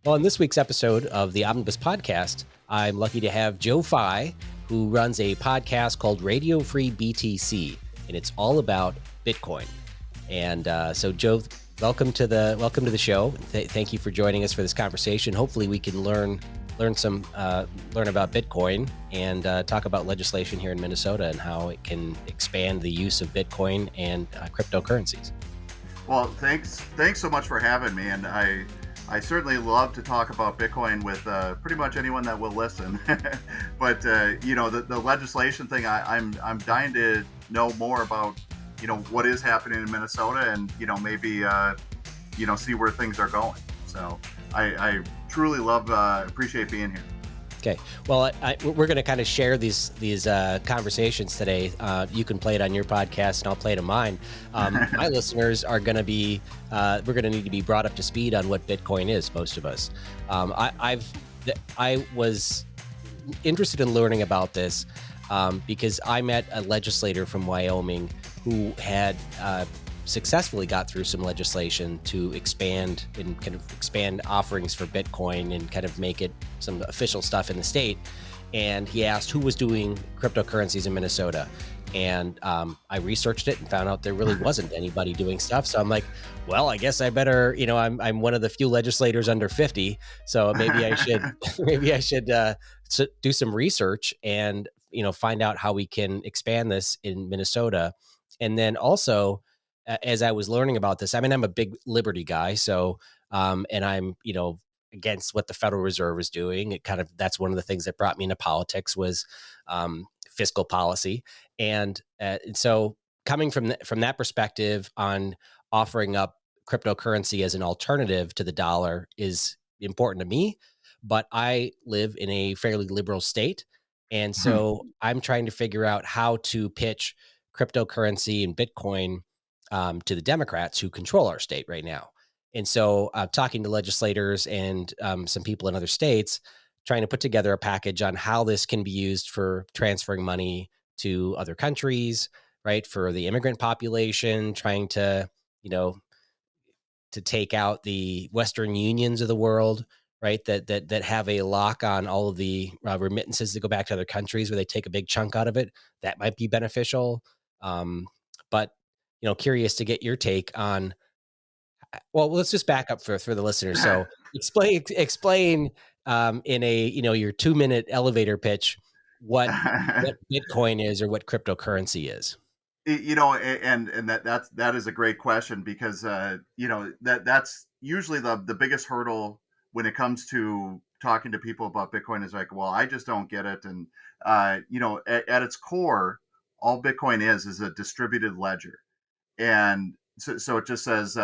Well, in this week's episode of the Omnibus Podcast, I'm lucky to have JoeFi, who runs a podcast called Radio Free BTC, and it's all about Bitcoin. And so, Joe, welcome to the show. Thank you for joining us for this conversation. Hopefully, we can learn about Bitcoin and talk about legislation here in Minnesota and how it can expand the use of Bitcoin and cryptocurrencies. Well, thanks so much for having me, and I certainly love to talk about Bitcoin with pretty much anyone that will listen. But the legislation thing, I'm dying to know more about what is happening in Minnesota, and maybe see where things are going. So I truly appreciate being here. Okay. Well, we're going to kind of share these conversations today. You can play it on your podcast, and I'll play it on mine. My listeners are going to be we're going to need to be brought up to speed on what Bitcoin is. Most of us. I was interested in learning about this because I met a legislator from Wyoming who had successfully got through some legislation to expand offerings for Bitcoin and kind of make it some official stuff in the state. And he asked who was doing cryptocurrencies in Minnesota. And I researched it and found out there really wasn't anybody doing stuff. So I'm like, well, I guess I better, I'm one of the few legislators under 50. So maybe I should do some research and, find out how we can expand this in Minnesota. And then also, as I was learning about this, I mean, I'm a big liberty guy. So, and I'm, against what the Federal Reserve is doing. That's one of the things that brought me into politics was fiscal policy. And so coming from that perspective on offering up cryptocurrency as an alternative to the dollar is important to me, but I live in a fairly liberal state. And so I'm trying to figure out how to pitch cryptocurrency and Bitcoin to the Democrats who control our state right now. And so talking to legislators and some people in other states, trying to put together a package on how this can be used for transferring money to other countries, right? For the immigrant population, trying to, to take out the Western unions of the world, right? That have a lock on all of the remittances that go back to other countries where they take a big chunk out of it. That might be beneficial. But curious to get your take on. Well, let's just back up for the listeners. So explain in a your 2-minute elevator pitch what Bitcoin is or what cryptocurrency is. And that is a great question because that's usually the biggest hurdle when it comes to talking to people about Bitcoin is like, well, I just don't get it. And at its core, all Bitcoin is a distributed ledger. And so it just says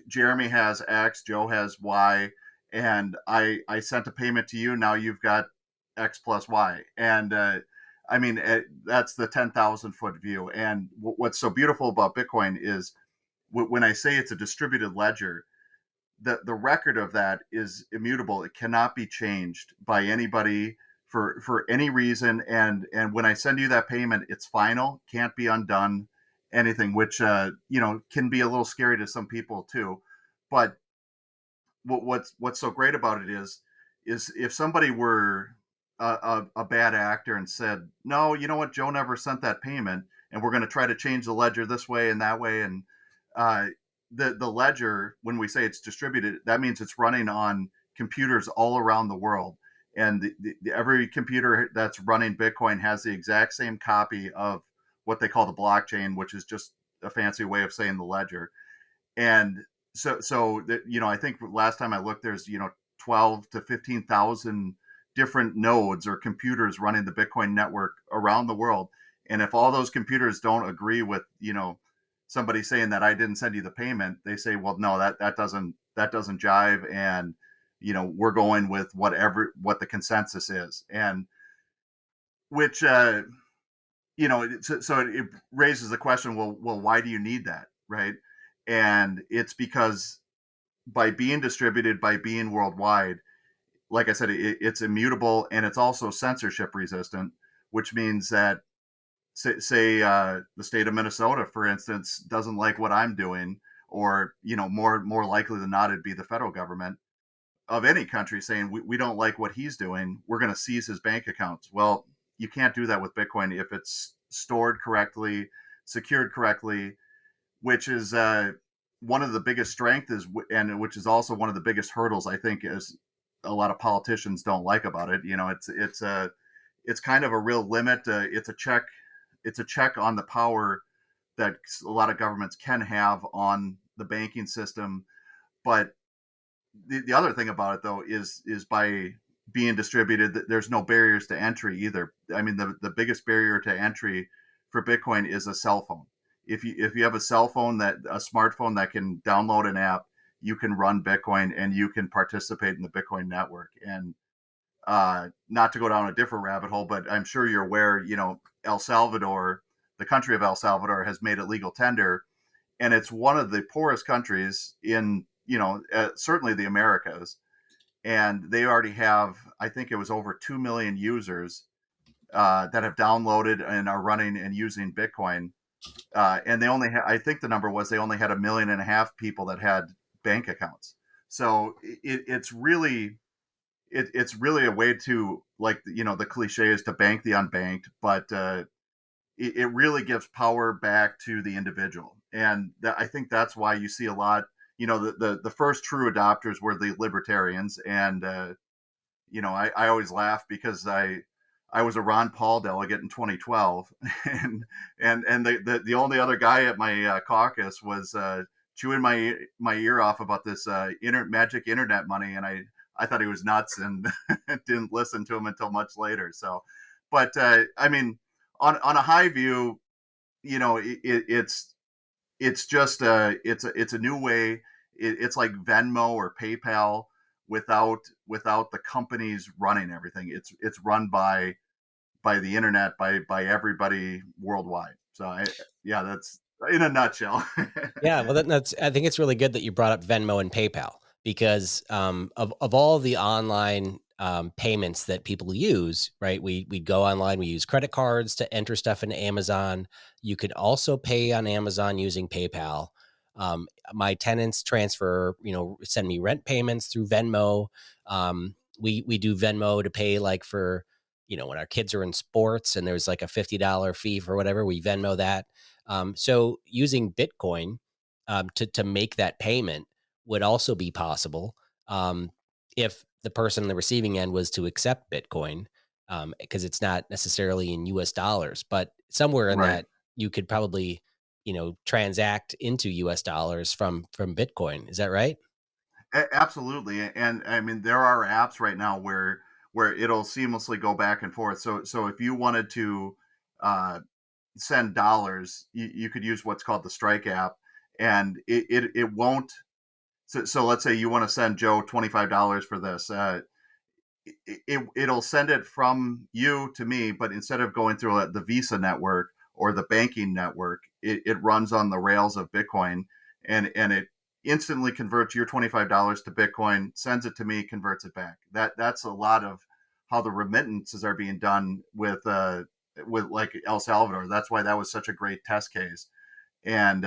Jeremy has X, Joe has Y, and I sent a payment to you. Now you've got X plus Y. And that's the 10,000 foot view. And what's so beautiful about Bitcoin is when I say it's a distributed ledger, the record of that is immutable. It cannot be changed by anybody for any reason. And when I send you that payment, it's final, can't be undone, anything, which can be a little scary to some people too. But what's so great about it is if somebody were a bad actor and said, no, you know what, Joe never sent that payment, and we're going to try to change the ledger this way and that way, and the ledger, when we say it's distributed, that means it's running on computers all around the world, and every computer that's running Bitcoin has the exact same copy of what they call the blockchain, which is just a fancy way of saying the ledger. And so I think last time I looked, there's 12 to 15,000 different nodes or computers running the Bitcoin network around the world. And if all those computers don't agree with somebody saying that I didn't send you the payment, they say, well, no, that doesn't jive, and we're going with what the consensus is, and which so it raises the question, well, why do you need that, right? And it's because by being distributed, by being worldwide, like I said, it's immutable, and it's also censorship resistant, which means that say the state of Minnesota, for instance, doesn't like what I'm doing, or more likely than not, it'd be the federal government. of any country saying we don't like what he's doing, we're going to seize his bank accounts. Well, you can't do that with Bitcoin if it's stored correctly, secured correctly, which is one of the biggest strengths is, and which is also one of the biggest hurdles I think is a lot of politicians don't like about it. It's kind of a real limit. It's a check. It's a check on the power that a lot of governments can have on the banking system. But the other thing about it though is by being distributed, there's no barriers to entry either. I mean, the biggest barrier to entry for Bitcoin is a cell phone. If you have a cell phone, that a smartphone that can download an app, you can run Bitcoin and you can participate in the Bitcoin network. And not to go down a different rabbit hole, but I'm sure you're aware, El Salvador, the country of El Salvador, has made it legal tender, and it's one of the poorest countries in, certainly the Americas. And they already have, I think it was over 2 million users that have downloaded and are running and using Bitcoin. And they only I think the number was they only had 1.5 million people that had bank accounts. So it's really a way to, like, the cliche is to bank the unbanked, but it really gives power back to the individual. And I think that's why you see a lot, the first true adopters were the libertarians. And, I always laugh because I was a Ron Paul delegate in 2012, and the only other guy at my caucus was chewing my ear off about this magic internet money, and I thought he was nuts and didn't listen to him until much later. So, but I mean, on a high view, it's just it's a new way. It's like Venmo or PayPal without the companies running everything. It's run by the internet, by everybody worldwide. So yeah, that's in a nutshell. Yeah, well, that's. I think it's really good that you brought up Venmo and PayPal because of all the online payments that people use, right? We go online, we use credit cards to enter stuff into Amazon. You could also pay on Amazon using PayPal. My tenants transfer, send me rent payments through Venmo. We do Venmo to pay like for, when our kids are in sports and there's like a $50 fee for whatever, we Venmo that. So using Bitcoin to make that payment would also be possible if the person on the receiving end was to accept Bitcoin, because it's not necessarily in US dollars, but somewhere in Right. that you could probably, transact into US dollars from Bitcoin. Is that right? Absolutely. And I mean, there are apps right now where it'll seamlessly go back and forth. So if you wanted to uh, send dollars, you could use what's called the Strike app, and it won't. So let's say you want to send Joe $25 for this. It'll send it from you to me, but instead of going through the Visa network or the banking network, it runs on the rails of Bitcoin, and it instantly converts your $25 to Bitcoin, sends it to me, converts it back. That's a lot of how the remittances are being done with like El Salvador. That's why that was such a great test case. And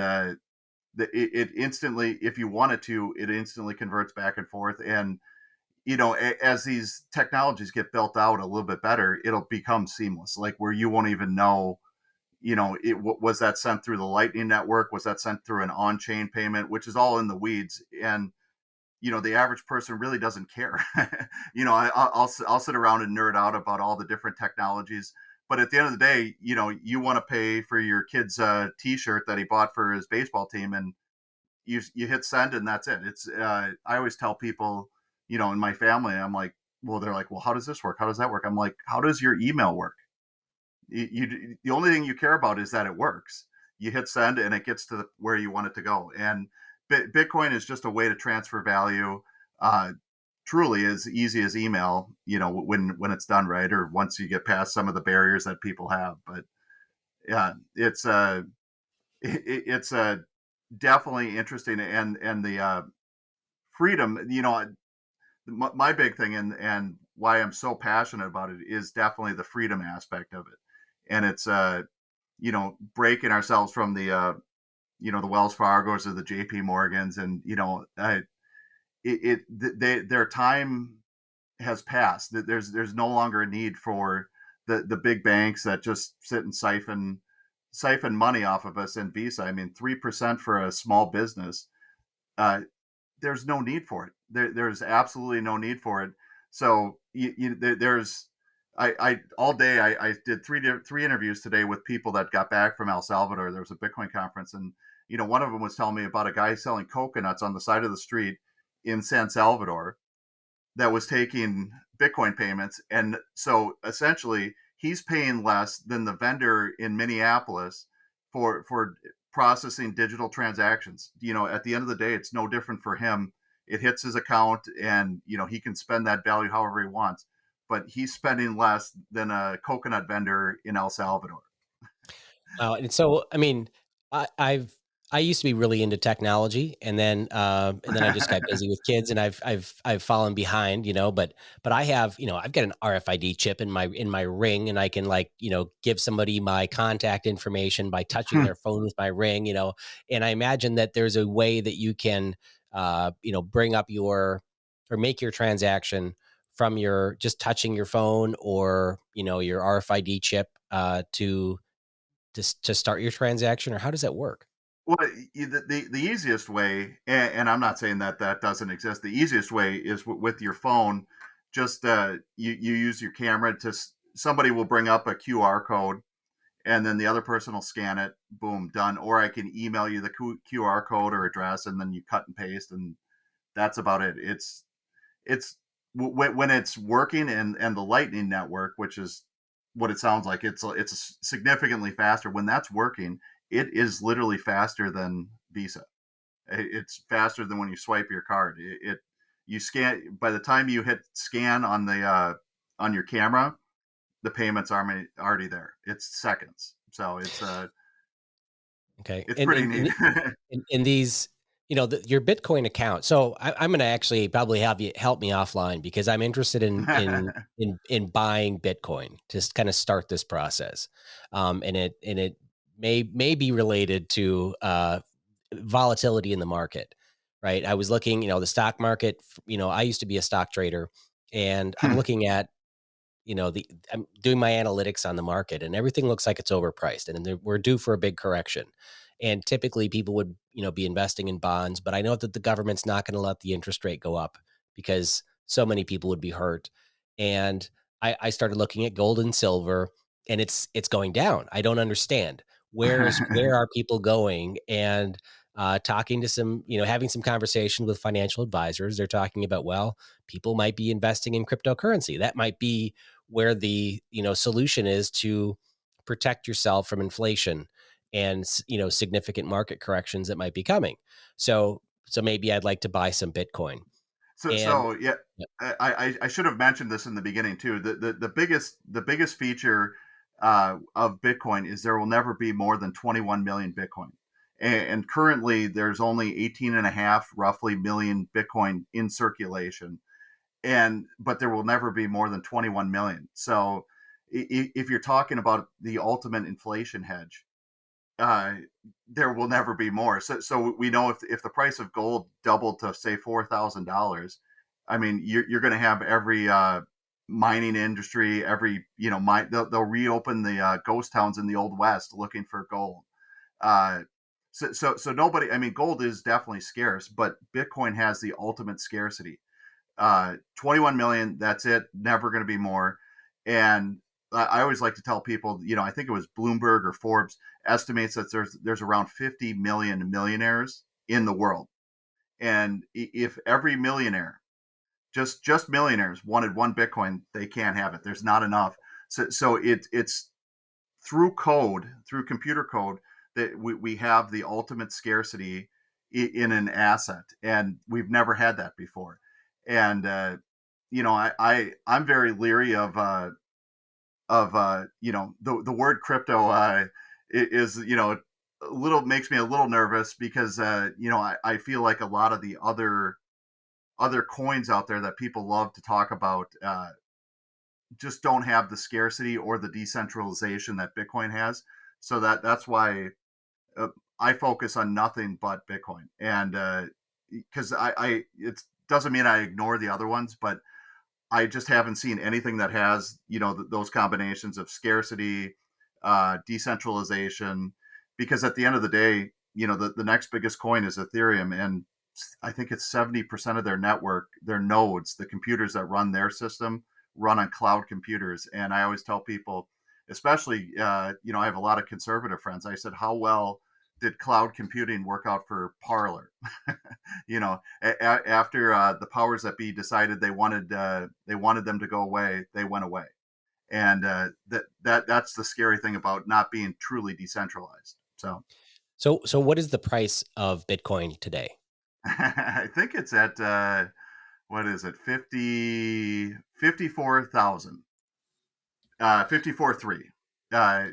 it instantly, if you wanted to, it instantly converts back and forth. And as these technologies get built out a little bit better, it'll become seamless, like where you won't even know, was that sent through the Lightning Network? Was that sent through an on-chain payment, which is all in the weeds? And, the average person really doesn't care. I'll sit around and nerd out about all the different technologies. But at the end of the day, you want to pay for your kid's T-shirt that he bought for his baseball team, and you hit send, and that's it. It's I always tell people, in my family, I'm like, well, they're like, well, how does this work? How does that work? I'm like, how does your email work? The only thing you care about is that it works. You hit send, and it gets to where you want it to go. And Bitcoin is just a way to transfer value. Truly as easy as email, when it's done right, or once you get past some of the barriers that people have. But yeah, it's definitely interesting. And the freedom, my big thing, and why I'm so passionate about it, is definitely the freedom aspect of it. And it's breaking ourselves from the the Wells Fargos or the JP Morgans. And their time has passed. There's no longer a need for the big banks that just sit and siphon money off of us and Visa. I mean, 3% for a small business. Uh, there's no need for it. There's absolutely no need for it. So there's I all day I did three interviews today with people that got back from El Salvador. There was a Bitcoin conference, and one of them was telling me about a guy selling coconuts on the side of the street in San Salvador that was taking Bitcoin payments, and so essentially he's paying less than the vendor in Minneapolis for processing digital transactions. At the end of the day, it's no different for him. It hits his account, and he can spend that value however he wants, but he's spending less than a coconut vendor in El Salvador. And so, I mean, I used to be really into technology, and then I just got busy with kids, and I've fallen behind, but I have, I've got an RFID chip in my ring, and I can, like, give somebody my contact information by touching their phone with my ring, and I imagine that there's a way that you can, bring up or make your transaction from your just touching your phone or, your RFID chip, to start your transaction, or how does that work? Well, the easiest way, and I'm not saying that that doesn't exist. The easiest way is with your phone. Just you use your camera to somebody will bring up a QR code, and then the other person will scan it. Boom, done. Or I can email you the QR code or address, and then you cut and paste, and that's about it. It's when it's working, and the Lightning Network, which is what it sounds like, it's significantly faster. When that's working, it is literally faster than Visa. It's faster than when you swipe your card. You scan, by the time you hit scan on your camera, the payments are already there. It's seconds. So Okay. it's And pretty in neat. in these, your Bitcoin account. So I'm going to actually probably have you help me offline because I'm interested in buying Bitcoin to kind of start this process. And it may be related to volatility in the market, right? I was looking, the stock market. I used to be a stock trader, and I'm looking at, I'm doing my analytics on the market, and everything looks like it's overpriced, and we're due for a big correction. And typically people would, be investing in bonds, but I know that the government's not going to let the interest rate go up because so many people would be hurt. And I started looking at gold and silver, and it's going down. I don't understand where are people going, and talking to some, having some conversation with financial advisors. They're talking about, well, people might be investing in cryptocurrency. That might be where the, solution is to protect yourself from inflation and, significant market corrections that might be coming. So maybe I'd like to buy some Bitcoin. And So yeah, yeah. I should have mentioned this in the beginning too. The biggest feature of Bitcoin is there will never be more than 21 million Bitcoin, and currently there's only 18 and a half roughly million Bitcoin in circulation, but there will never be more than 21 million. So if you're talking about the ultimate inflation hedge, uh, there will never be more. So we know if the price of gold doubled to say $4,000, I mean you're going to have every mining industry, every mine. They'll reopen the ghost towns in the old west looking for gold. Uh, so nobody. I mean, gold is definitely scarce, but Bitcoin has the ultimate scarcity. 21 million. That's it. Never going to be more. And I always like to tell people, I think it was Bloomberg or Forbes estimates that there's around 50 million millionaires in the world, and if every millionaire, just millionaires, wanted one Bitcoin, they can't have it. There's not enough. So it's through computer code, that we have the ultimate scarcity in an asset, and we've never had that before. And I'm very leery of the word crypto is a little, makes me a little nervous because I feel like a lot of the other coins out there that people love to talk about just don't have the scarcity or the decentralization that Bitcoin has. So that's why I focus on nothing but Bitcoin, and because I it's doesn't mean I ignore the other ones, but I just haven't seen anything that has, those combinations of scarcity, decentralization, because at the end of the day, the next biggest coin is Ethereum. And I think it's 70% of their network, their nodes, the computers that run their system run on cloud computers. And I always tell people, especially, I have a lot of conservative friends. I said, how well did cloud computing work out for Parler? After the powers that be decided they wanted them to go away, they went away. And that's the scary thing about not being truly decentralized. So So what is the price of Bitcoin today? I think it's at what is it, 54,000, 54.3,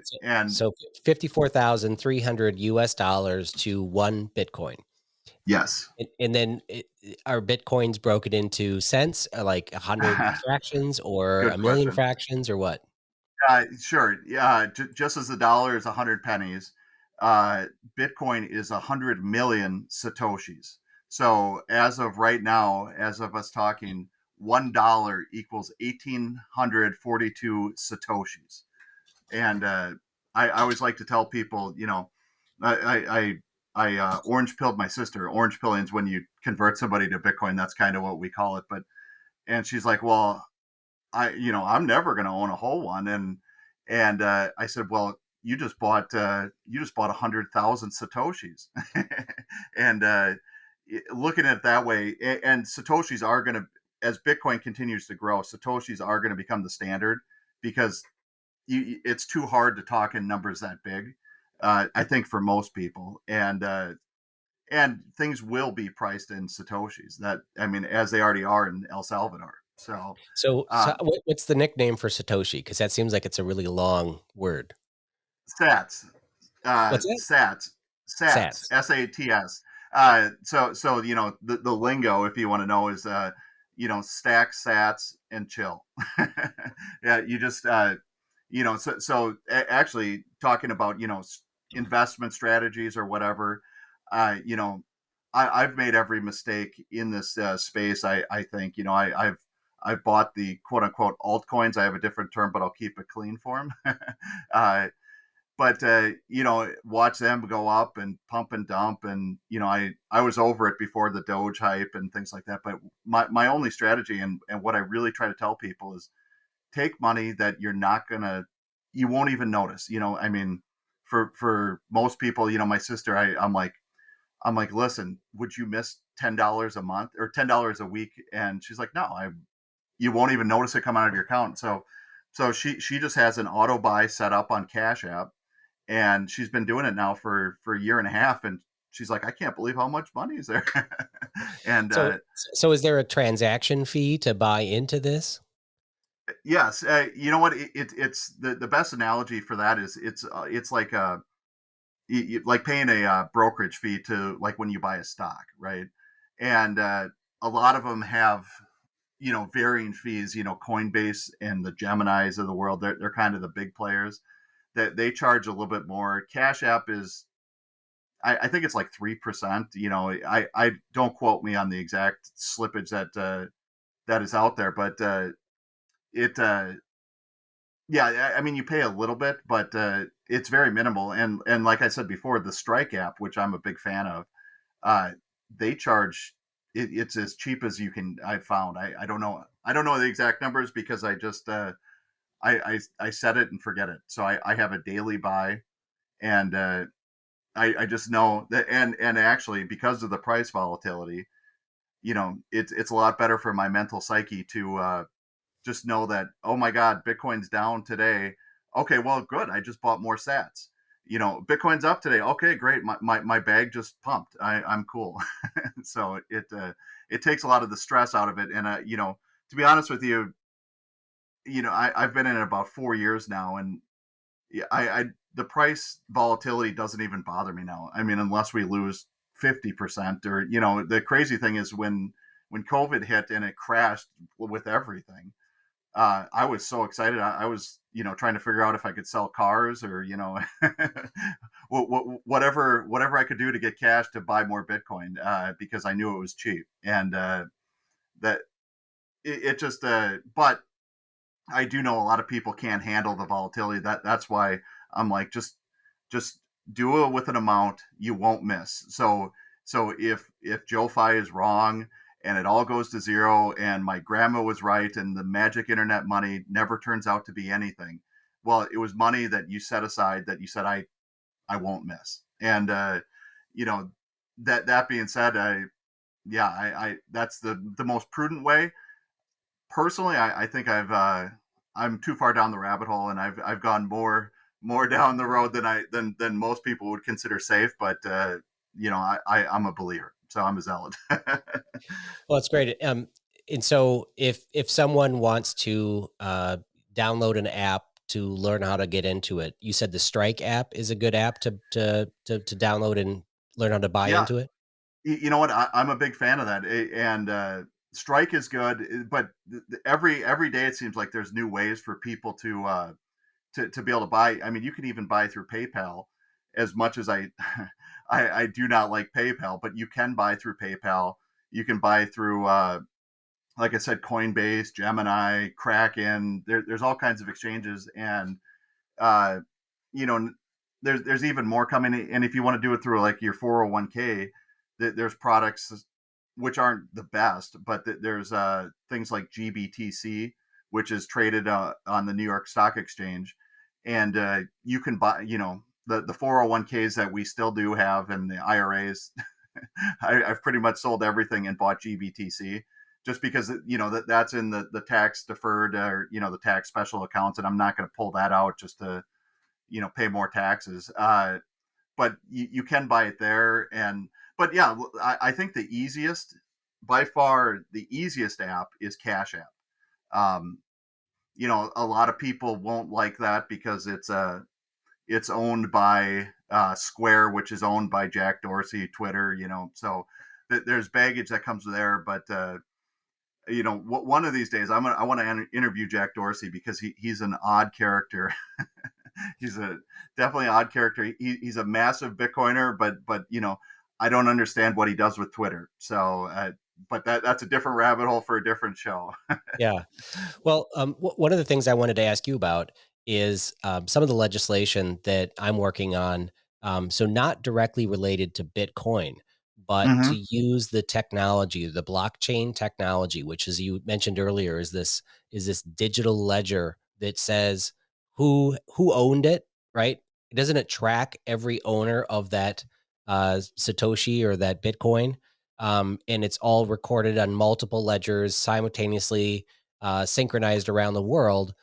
So, and so 54,300 US dollars to one Bitcoin. yes. And then are Bitcoins broken into cents, like 100 fractions or Good a million question. fractions or what? Sure. Yeah. Just as the dollar is 100 pennies, uh, Bitcoin is 100 million Satoshis. So as of right now, as of us talking, $1 equals 1,842 Satoshis. And I always like to tell people, I orange pilled my sister. Orange pilling is when you convert somebody to Bitcoin. That's kind of what we call it. And she's like, well, I'm never going to own a whole one. And I said, well, you just bought 100,000 Satoshis. And looking at it that way, and Satoshis are going to, as Bitcoin continues to grow, Satoshis are going to become the standard, because it's too hard to talk in numbers that big. I think for most people, and things will be priced in Satoshis. That, I mean, as they already are in El Salvador. So So uh, what's the nickname for Satoshi? Because that seems like it's a really long word. Sats, What's that? Sats, Sats, Sats. SATS. So the lingo, if you want to know, is stack Sats and chill. Yeah, you just actually talking about investment strategies or whatever. uh, you know I've made every mistake in this space. I think I've bought the quote unquote altcoins. I have a different term, but I'll keep it clean for them. uh, but watch them go up and pump and dump, and I was over it before the Doge hype and things like that. But my only strategy, and what I really try to tell people, is take money that you won't even notice. I mean, for most people, my sister, I'm like, listen, would you miss $10 a month or $10 a week? And she's like, no, you won't even notice it come out of your account. So she just has an auto buy set up on Cash App, and she's been doing it now for a year and a half. And she's like, I can't believe how much money is there. And So so is there a transaction fee to buy into this? yes, you know what? It's the best analogy for that is it's like like paying a brokerage fee to, like, when you buy a stock, right? And a lot of them have varying fees. Coinbase and the Geminis of the world, they're kind of the big players that they charge a little bit more. Cash App is, I think it's like 3%. I don't quote me on the exact slippage that is out there, but it yeah, I mean, you pay a little bit, but it's very minimal. And like I said before, the Strike app, which I'm a big fan of, uh, they charge. It's as cheap as you can. I've found. I don't know the exact numbers, because I just I set it and forget it. So I have a daily buy, and I just know that, and actually, because of the price volatility, it's a lot better for my mental psyche to just know that, oh my God, Bitcoin's down today. Okay, well, good. I just bought more Sats. Bitcoin's up today. Okay, great. My bag just pumped. I'm cool. So it takes a lot of the stress out of it. And to be honest with you, I've been in it about 4 years now, and yeah, the price volatility doesn't even bother me now. I mean, unless we lose 50%, or the crazy thing is, when COVID hit and it crashed with everything, I was so excited. I was, trying to figure out if I could sell cars, or, whatever I could do to get cash to buy more Bitcoin, because I knew it was cheap. And that it just but I do know a lot of people can't handle the volatility. That's why I'm like, just do it with an amount you won't miss. So if JoeFi is wrong and it all goes to zero and my grandma was right and the magic internet money never turns out to be anything, well, it was money that you set aside that you said I won't miss. And you know, that being said, I that's the most prudent way. Personally, I think I'm too far down the rabbit hole, and I've gone more down the road than most people would consider safe. But I'm a believer, so I'm a zealot. Well, it's great. And so if someone wants to download an app to learn how to get into it, you said the Strike app is a good app to download and learn how to buy Yeah, into it. you know what? I'm a big fan of that, and Strike is good, but every day it seems like there's new ways for people to be able to buy. I mean, you can even buy through PayPal. As much as I do not like PayPal, but you can buy through PayPal. You can buy through, like I said, Coinbase, Gemini, Kraken. There's all kinds of exchanges, and uh, you know, there's even more coming. And if you want to do it through like your 401k, there's products which aren't the best, but there's things like GBTC, which is traded on the New York Stock Exchange, and you can buy, the 401ks that we still do have and the IRAs. I've pretty much sold everything and bought GBTC just because that's in the tax deferred or the tax special accounts, and I'm not going to pull that out just to pay more taxes. But you can buy it there, but yeah, I think by far the easiest app is Cash App. Um, a lot of people won't like that because it's owned by Square, which is owned by Jack Dorsey, Twitter. So there's baggage that comes there. But one of these days I want to interview Jack Dorsey because he's an odd character. He's definitely an odd character. He's a massive Bitcoiner, but I don't understand what he does with Twitter. So, but that's a different rabbit hole for a different show. Yeah. Well, one of the things I wanted to ask you about is some of the legislation that I'm working on. So not directly related to Bitcoin, but to Hmm. use the technology, the blockchain technology, which, as you mentioned earlier, is this digital ledger that says who owned it, right? Doesn't it track every owner of that Satoshi or that Bitcoin? And it's all recorded on multiple ledgers simultaneously, synchronized around the world,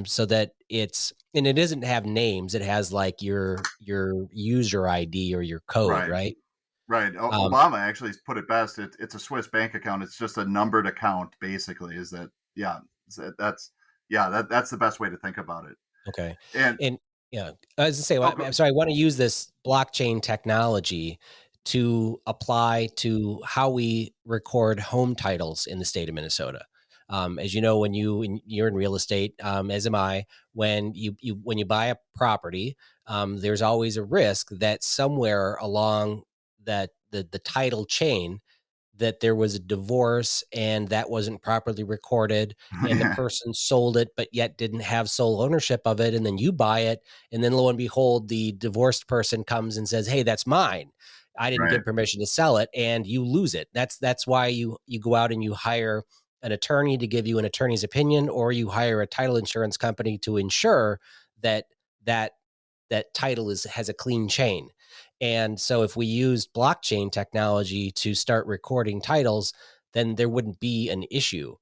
so that it doesn't have names. It has like your user ID or your code, Right. right? Right. Um, Obama actually put it best. It's a Swiss bank account. It's just a numbered account, basically. Is that yeah? That's yeah. That's the best way to think about it. okay, And and yeah, I was gonna say, oh, I'm sorry. I want to use this blockchain technology to apply to how we record home titles in the state of Minnesota. As you know, you're in real estate, as am I, when you buy a property, there's always a risk that somewhere along the title chain that there was a divorce and that wasn't properly recorded, and the yeah. person sold it but yet didn't have sole ownership of it, and then you buy it, and then lo and behold the divorced person comes and says, hey, that's mine, I didn't Right. give permission to sell it, and you lose it. That's why you go out and you hire an attorney to give you an attorney's opinion, or you hire a title insurance company to ensure that that that title has a clean chain. And so if we used blockchain technology to start recording titles, then there wouldn't be an issue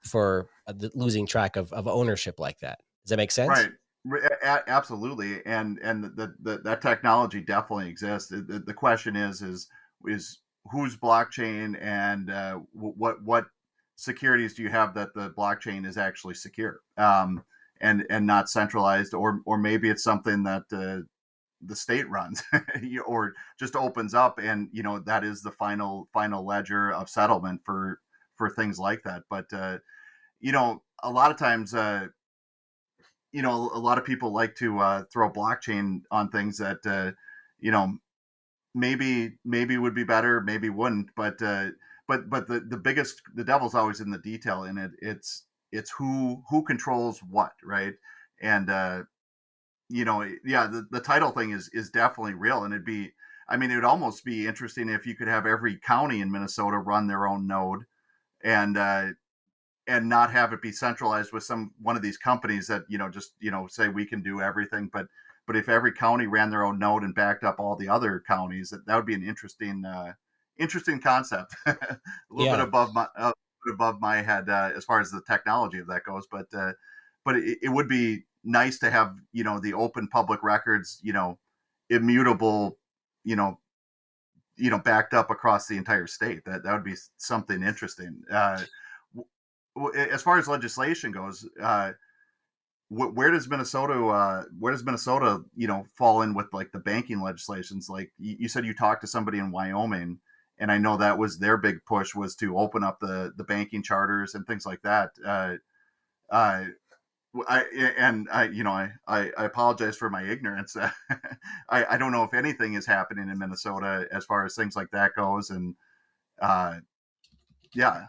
for losing track of ownership like that. Does that make sense? Right. Absolutely. And that technology definitely exists. The question is whose blockchain and what securities do you have that the blockchain is actually secure, and not centralized, or maybe it's something that the state runs or just opens up, and that is the final ledger of settlement for things like that. But a lot of times, a lot of people like to throw blockchain on things that you know maybe would be better, maybe wouldn't. But but the devil's always in the detail, and it's who controls what, right? And yeah, the title thing is definitely real, and I mean, it would almost be interesting if you could have every county in Minnesota run their own node, and not have it be centralized with one of these companies that just say we can do everything. But if every county ran their own node and backed up all the other counties, that would be an interesting concept. A little bit Yeah. above my head as far as the technology of that goes, but it would be nice to have the open public records, immutable, you know backed up across the entire state. That would be something interesting. As far as legislation goes, where does Minnesota fall in with like the banking legislations? Like you said, you talked to somebody in Wyoming, and I know that was their big push, was to open up the banking charters and things like that. Uh, I apologize for my ignorance. I don't know if anything is happening in Minnesota as far as things like that goes, and uh, yeah,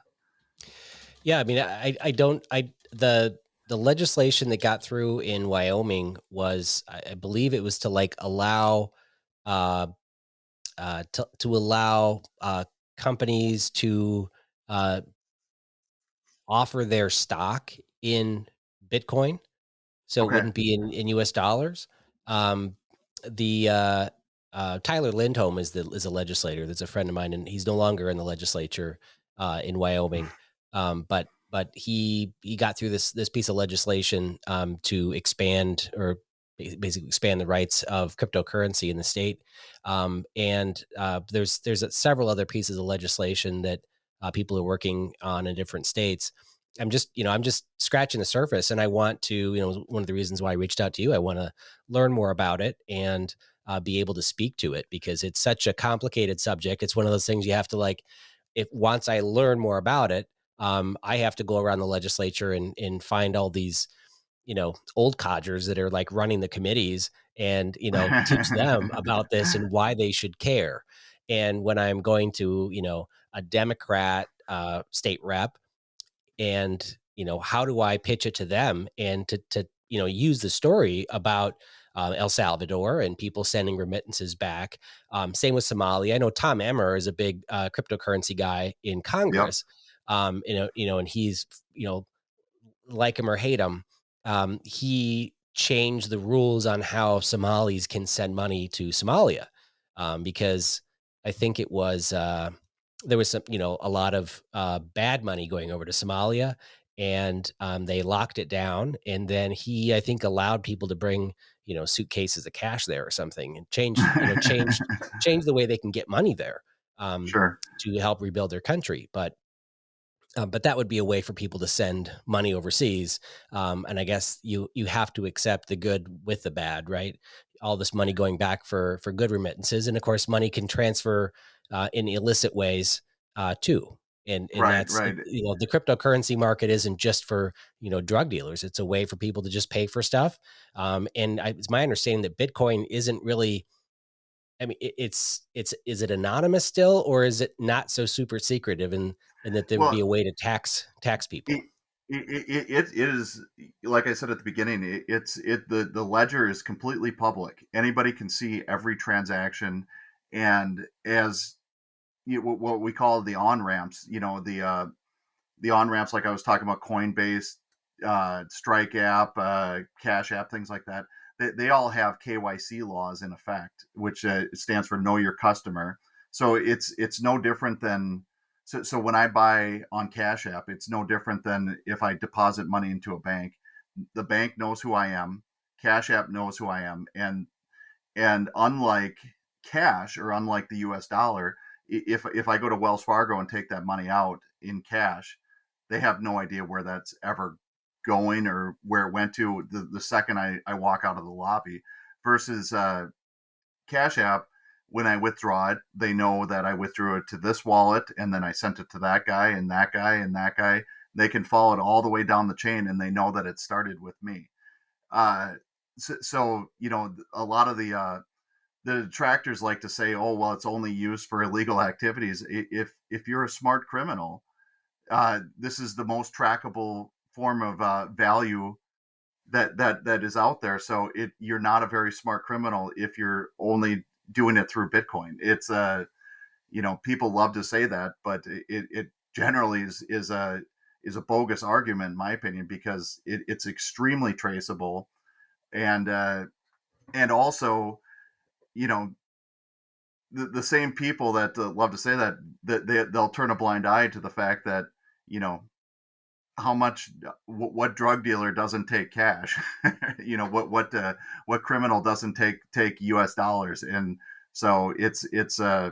Yeah, I mean, I don't, the legislation that got through in Wyoming was, I believe it was to like allow, uh, to allow companies to uh, offer their stock in Bitcoin, so it okay, wouldn't be in US dollars. Um, the Tyler Lindholm is a legislator. That's a friend of mine, and he's no longer in the legislature in Wyoming. But he got through this piece of legislation to expand, or basically expand the rights of cryptocurrency in the state. And there's several other pieces of legislation that people are working on in different states. I'm just scratching the surface, and I want to, one of the reasons why I reached out to you, I want to learn more about it and be able to speak to it, because it's such a complicated subject. It's one of those things you have to like, if once I learn more about it, I have to go around the legislature and find all these, old codgers that are like running the committees, and, teach them about this and why they should care. And when I'm going to, a Democrat state rep, and how do I pitch it to them, and to use the story about El Salvador and people sending remittances back. Same with Somalia. I know Tom Emmer is a big cryptocurrency guy in yep, Congress. And he's, like him or hate him, he changed the rules on how Somalis can send money to Somalia, because I think it was there was some, a lot of bad money going over to Somalia, and they locked it down. And then he, I think, allowed people to bring, suitcases of cash there or something, and changed the way they can get money there, sure, to help rebuild their country. But that would be a way for people to send money overseas. And I guess you have to accept the good with the bad, right? All this money going back for good remittances, and of course, money can transfer in illicit ways too. And right, that's, right. the cryptocurrency market isn't just for drug dealers. It's a way for people to just pay for stuff. It's my understanding that Bitcoin isn't really. I mean, it's is it anonymous still, or is it not so super secretive, and that there would Well, be a way to tax it, people? it is, like I said at the beginning. The ledger is completely public. Anybody can see every transaction, and as what we call the on ramps, the on ramps, like I was talking about, Coinbase, Strike app, Cash app, things like that. They all have KYC laws in effect, which stands for Know Your Customer. So it's no different than, so when I buy on Cash app, it's no different than if I deposit money into a bank. The bank knows who I am. Cash app knows who I am, and unlike cash, or unlike the U.S. dollar, if I go to Wells Fargo and take that money out in cash, they have no idea where that's ever going or where it went to the second I walk out of the lobby. Versus Cash App, when I withdraw it, they know that I withdrew it to this wallet, and then I sent it to that guy and that guy and that guy. They can follow it all the way down the chain, and they know that it started with me. Uh, so a lot of the detractors like to say, oh, well, it's only used for illegal activities. If you're a smart criminal, this is the most trackable form of value that is out there. So you're not a very smart criminal if you're only doing it through Bitcoin. It's people love to say that, but it generally is a bogus argument in my opinion, because it's extremely traceable, and also, you know, the same people that love to say that they'll turn a blind eye to the fact that, you know, how much what drug dealer doesn't take cash. What criminal doesn't take US dollars. And so it's they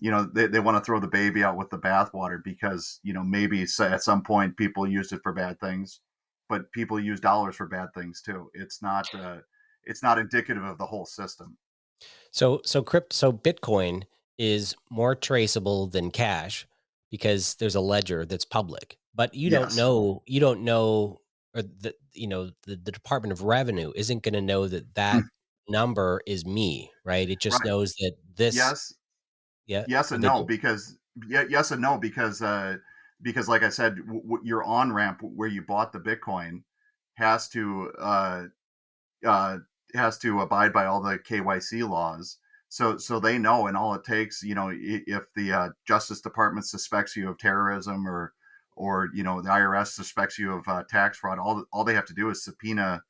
want to throw the baby out with the bathwater, because maybe at some point people used it for bad things, but people use dollars for bad things too. It's not indicative of the whole system. So Bitcoin is more traceable than cash because there's a ledger that's public. But Yes. you don't know, or the Department of Revenue isn't going to know that that number is me, right? It just Right. knows that this, Yes. yeah, Yes and they no, do. because yes and no, because like I said, your on ramp where you bought the Bitcoin has to uh, uh, has to abide by all the KYC laws. So they know, and all it takes, if the Justice Department suspects you of terrorism, or the IRS suspects you of tax fraud, all they have to do is subpoena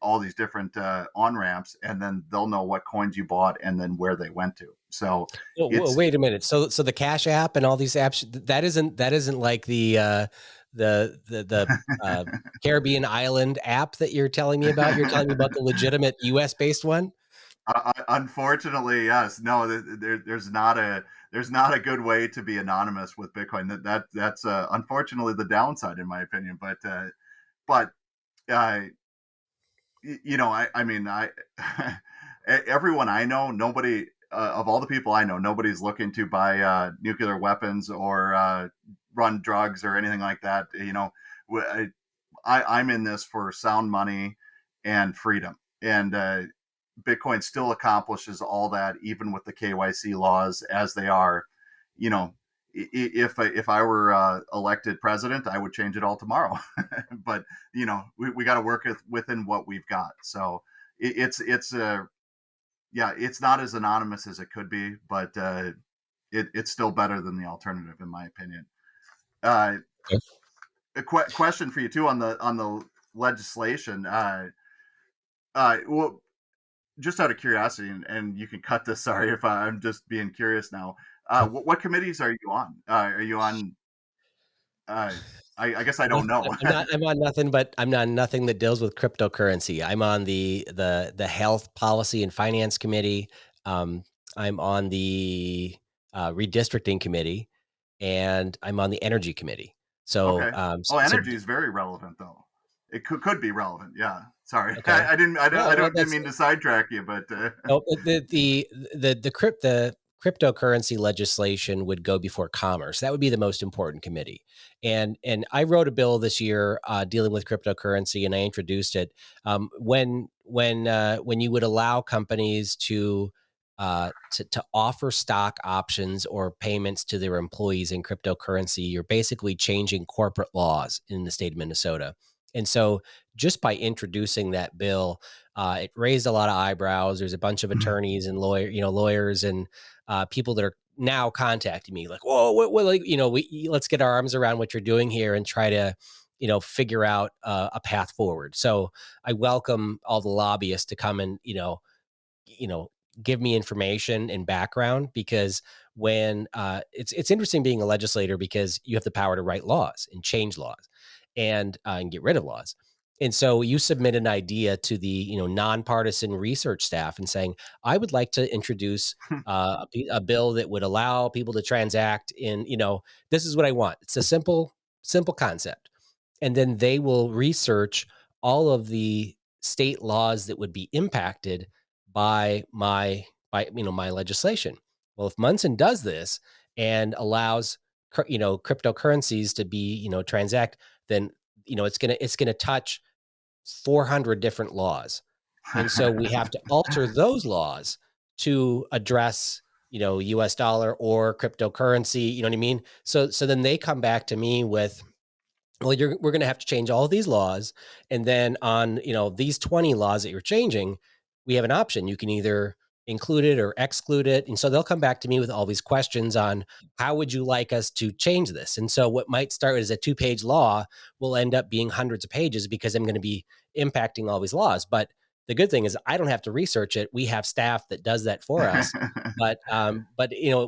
all these different on ramps, and then they'll know what coins you bought and then where they went to. So it's Wait a minute. So the Cash App and all these apps, that isn't like the Caribbean island app that you're telling me about. You're telling me about the legitimate US based one. unfortunately, yes. No, there's not a good way to be anonymous with Bitcoin. That's unfortunately the downside, in my opinion. But uh, I mean, everyone I know, nobody of all the people I know, nobody's looking to buy nuclear weapons or run drugs or anything like that. I'm in this for sound money and freedom, and Bitcoin still accomplishes all that, even with the KYC laws as they are. You know, if I were elected president, I would change it all tomorrow. But we got to work within what we've got. So it's yeah, it's not as anonymous as it could be, but it's still better than the alternative, in my opinion. Uh, Okay. a question for you too on the legislation. Well, just out of curiosity, and you can cut this. Sorry if I'm just being curious now. What committees are you on? Are you on? Uh, I guess I don't know. I'm not nothing that deals with cryptocurrency. I'm on the Health Policy and Finance Committee. Um, I'm on the Redistricting Committee, and I'm on the Energy Committee. So, Okay. Oh, energy is very relevant, though. It could be relevant. Yeah. Sorry, okay. I Well, didn't that's mean to sidetrack you, but no, the cryptocurrency legislation would go before commerce. That would be the most important committee. And I wrote a bill this year dealing with cryptocurrency, and I introduced it when you would allow companies to offer stock options or payments to their employees in cryptocurrency. You're basically changing corporate laws in the state of Minnesota. And so, just by introducing that bill, it raised a lot of eyebrows. There's a bunch of attorneys and lawyers and people that are now contacting me like, whoa, like, let's get our arms around what you're doing here and try to, figure out a path forward. So I welcome all the lobbyists to come and, you know, give me information and background, because when it's interesting being a legislator, because you have the power to write laws and change laws and get rid of laws. And so you submit an idea to the nonpartisan research staff and saying, I would like to introduce a bill that would allow people to transact in, this is what I want. It's a simple concept. And then they will research all of the state laws that would be impacted by my legislation. Well, if Munson does this and allows cryptocurrencies to be transact, then it's gonna touch 400 different laws, and so we have to alter those laws to address, US dollar or cryptocurrency, you know what I mean? So then they come back to me with, well, we're going to have to change all of these laws. And then on, these 20 laws that you're changing, we have an option. You can either include it or exclude it. And so they'll come back to me with all these questions on how would you like us to change this? And so what might start as a 2-page law will end up being hundreds of pages because I'm going to be impacting all these laws. But the good thing is I don't have to research it. We have staff that does that for us. But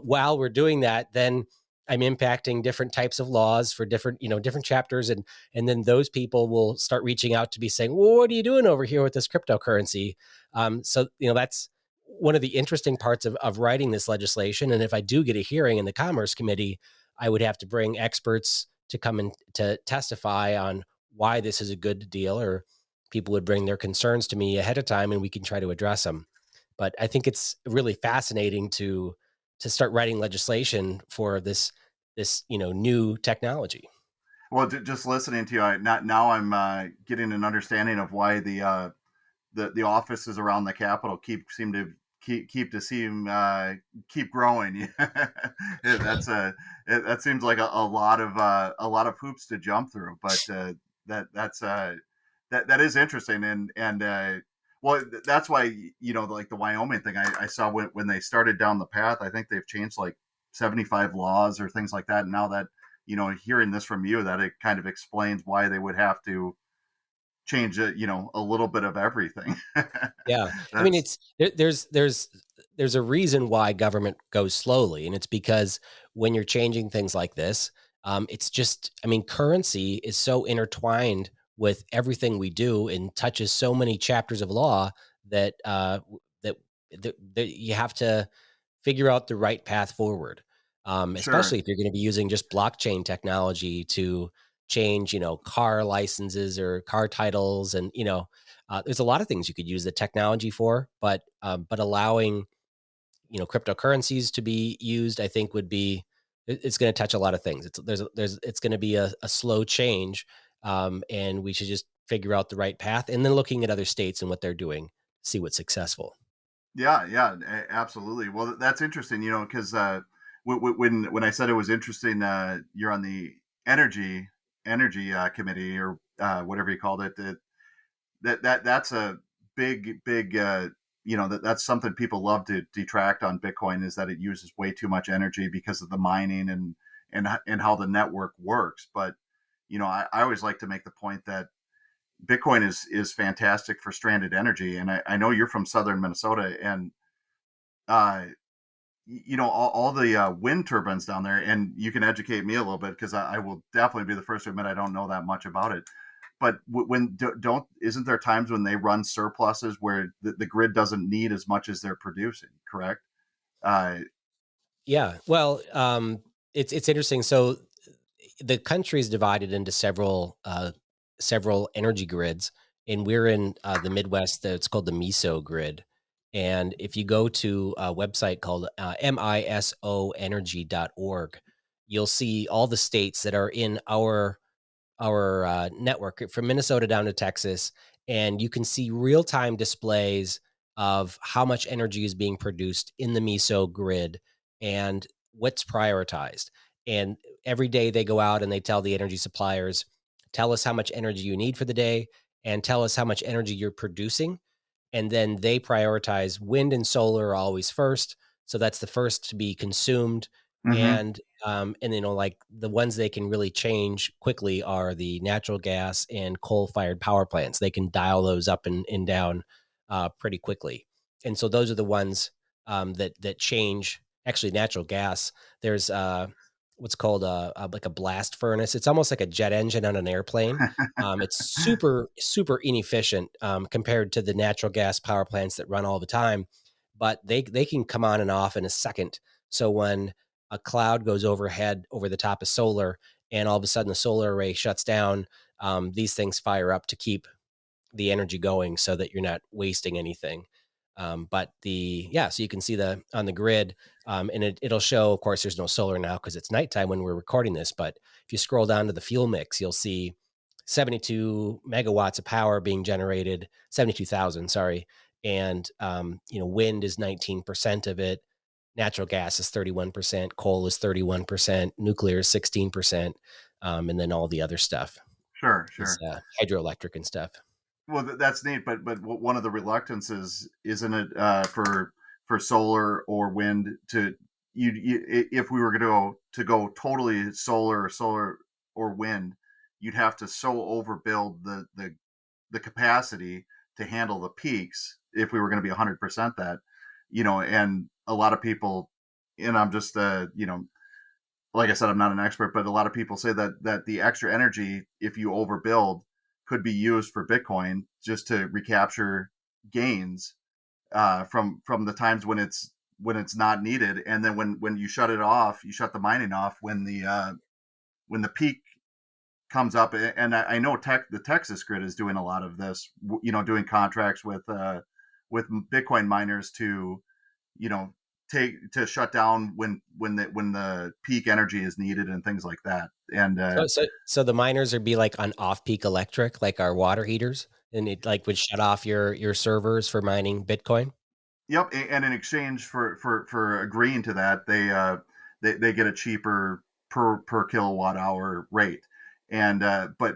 while we're doing that, then I'm impacting different types of laws for different chapters. And then those people will start reaching out to be saying, well, what are you doing over here with this cryptocurrency? So, that's one of the interesting parts of writing this legislation. And if I do get a hearing in the Commerce Committee, I would have to bring experts to come and to testify on why this is a good deal, or people would bring their concerns to me ahead of time and we can try to address them. But I think it's really fascinating to start writing legislation for this new technology. Well, just listening to you, now I'm getting an understanding of why the offices around the Capitol keep growing. That seems like a lot of hoops to jump through, but that is interesting, and well, that's why, like the Wyoming thing, I saw when they started down the path. I think they've changed like 75 laws or things like that, and now that, hearing this from you, that it kind of explains why they would have to change it, a little bit of everything. Yeah. I mean, there's a reason why government goes slowly, and it's because when you're changing things like this, it's just, I mean, currency is so intertwined with everything we do and touches so many chapters of law that that, that you have to figure out the right path forward. Sure. Especially if you're going to be using just blockchain technology to change, car licenses or car titles, and there's a lot of things you could use the technology for, but allowing cryptocurrencies to be used, I think would be it's going to touch a lot of things. It's going to be a slow change, and we should just figure out the right path, and then looking at other states and what they're doing, see what's successful. Yeah, yeah, absolutely. Well, that's interesting, because when I said it was interesting, you're on the energy committee, or whatever you called it. That's a big that's something people love to detract on Bitcoin, is that it uses way too much energy because of the mining and how the network works. But I always like to make the point that Bitcoin is fantastic for stranded energy, and I know you're from southern Minnesota, and uh, all the wind turbines down there, and you can educate me a little bit, because I will definitely be the first to admit I don't know that much about it. But when don't isn't there times when they run surpluses where the grid doesn't need as much as they're producing? Correct. Uh, Yeah. Well, it's interesting. So the country is divided into several energy grids, and we're in the Midwest. It's called the MISO grid. And if you go to a website called misoenergy.org, you'll see all the states that are in our network from Minnesota down to Texas, and you can see real time displays of how much energy is being produced in the MISO grid and what's prioritized. And every day they go out and they tell the energy suppliers, tell us how much energy you need for the day and tell us how much energy you're producing, and then they prioritize wind and solar are always first. So that's the first to be consumed. hmm And like the ones they can really change quickly are the natural gas and coal-fired power plants. They can dial those up and down pretty quickly. And so those are the ones that change. Actually, natural gas. There's what's called like a blast furnace. It's almost like a jet engine on an airplane. It's super inefficient compared to the natural gas power plants that run all the time, but they can come on and off in a second. So when a cloud goes overhead over the top of solar, and all of a sudden the solar array shuts down, these things fire up to keep the energy going so that you're not wasting anything. So you can see on the grid, and it'll show, of course, there's no solar now because it's nighttime when we're recording this. But if you scroll down to the fuel mix, you'll see 72 megawatts of power being generated, 72,000, sorry. and wind is 19% of it. Natural gas is 31%, coal is 31%, nuclear is 16%, and then all the other stuff Sure, is sure. hydroelectric and stuff. Well, that's neat, but one of the reluctances isn't it for solar or wind to if we were to go totally solar or wind, you'd have to so overbuild the capacity to handle the peaks if we were going to be 100% that, and a lot of people, and I'm just like I said, I'm not an expert, but a lot of people say that the extra energy, if you overbuild, could be used for Bitcoin just to recapture gains from the times when it's not needed, and then when you shut it off, you shut the mining off when the peak comes up. And I know the Texas grid is doing a lot of this, doing contracts with Bitcoin miners to you know take to shut down when the peak energy is needed and things like that. And So the miners would be like on off-peak electric, like our water heaters, and it like would shut off your servers for mining Bitcoin. yep, and in exchange for agreeing to that, they get a cheaper per kilowatt hour rate. And but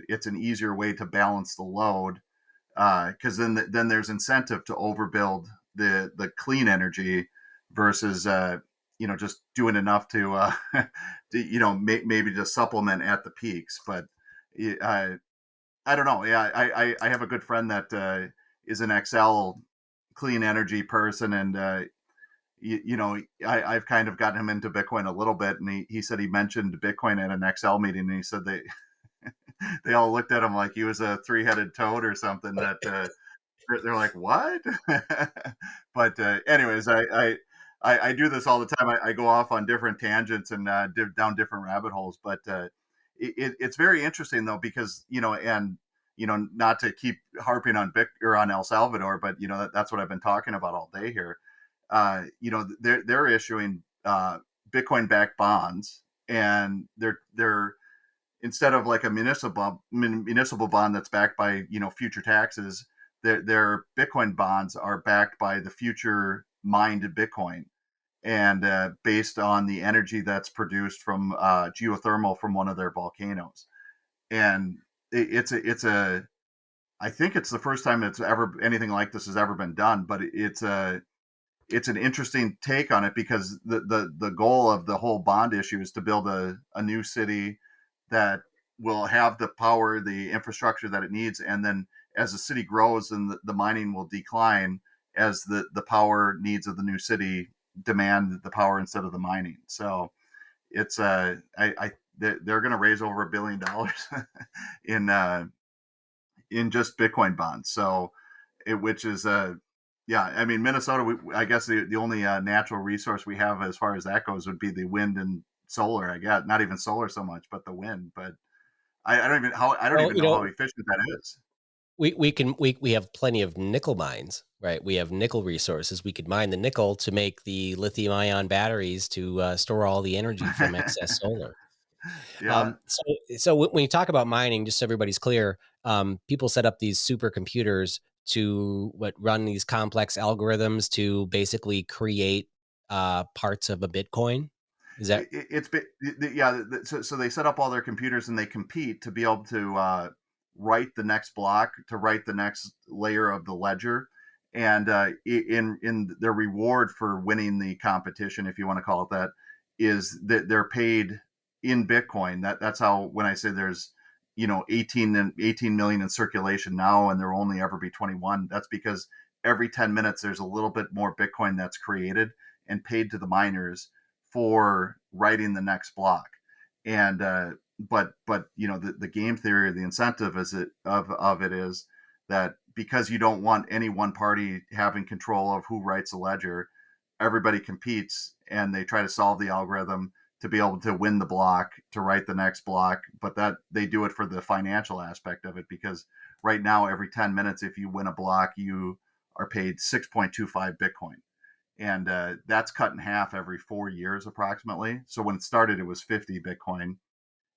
it's an easier way to balance the load, because then there's incentive to overbuild the clean energy versus just doing enough maybe to supplement at the peaks. But uh, I don't know. Yeah, I have a good friend that is an Excel clean energy person, and I've kind of gotten him into Bitcoin a little bit, and he said he mentioned Bitcoin at an Excel meeting, and he said they all looked at him like he was a three-headed toad or something. That they're like, what? But anyways, I do this all the time. I go off on different tangents and down different rabbit holes. But it's very interesting though, because and not to keep harping on or on El Salvador, but that's what I've been talking about all day here. They're issuing Bitcoin-backed bonds, and they're instead of like a municipal bond that's backed by future taxes, their Bitcoin bonds are backed by the future mined Bitcoin, and based on the energy that's produced from geothermal from one of their volcanoes. And it's a I think it's the first time it's ever anything like this has ever been done, but it's an interesting take on it, because the goal of the whole bond issue is to build a new city that will have the power, the infrastructure that it needs, and then as the city grows, then the mining will decline as the power needs of the new city demand the power instead of the mining. So it's they're going to raise over $1 billion in just Bitcoin bonds. So which is yeah, I mean, Minnesota, I guess the only natural resource we have as far as that goes would be the wind and solar. I guess not even solar so much, but the wind. But I don't Well, even know how efficient that is. we have plenty of nickel mines, right? We have nickel resources. We could mine the nickel to make the lithium ion batteries to store all the energy from excess solar. Yeah, So when you talk about mining, just so everybody's clear, people set up these supercomputers to run these complex algorithms to basically create parts of a Bitcoin. Is that it's been yeah. So they set up all their computers and they compete to be able to write the next block, to write the next layer of the ledger, and in their reward for winning the competition, if you want to call it that, is that they're paid in Bitcoin. That's how, when I say there's 18 million in circulation now, and there will only ever be 21. That's because every 10 minutes there's a little bit more Bitcoin that's created and paid to the miners for writing the next block. And but the game theory, the incentive of it is that because you don't want any one party having control of who writes a ledger, everybody competes and they try to solve the algorithm to be able to win the block, to write the next block. But that they do it for the financial aspect of it, because right now every 10 minutes, if you win a block, you are paid 6.25 Bitcoin, and that's cut in half every 4 years approximately. So when it started, it was 50 Bitcoin,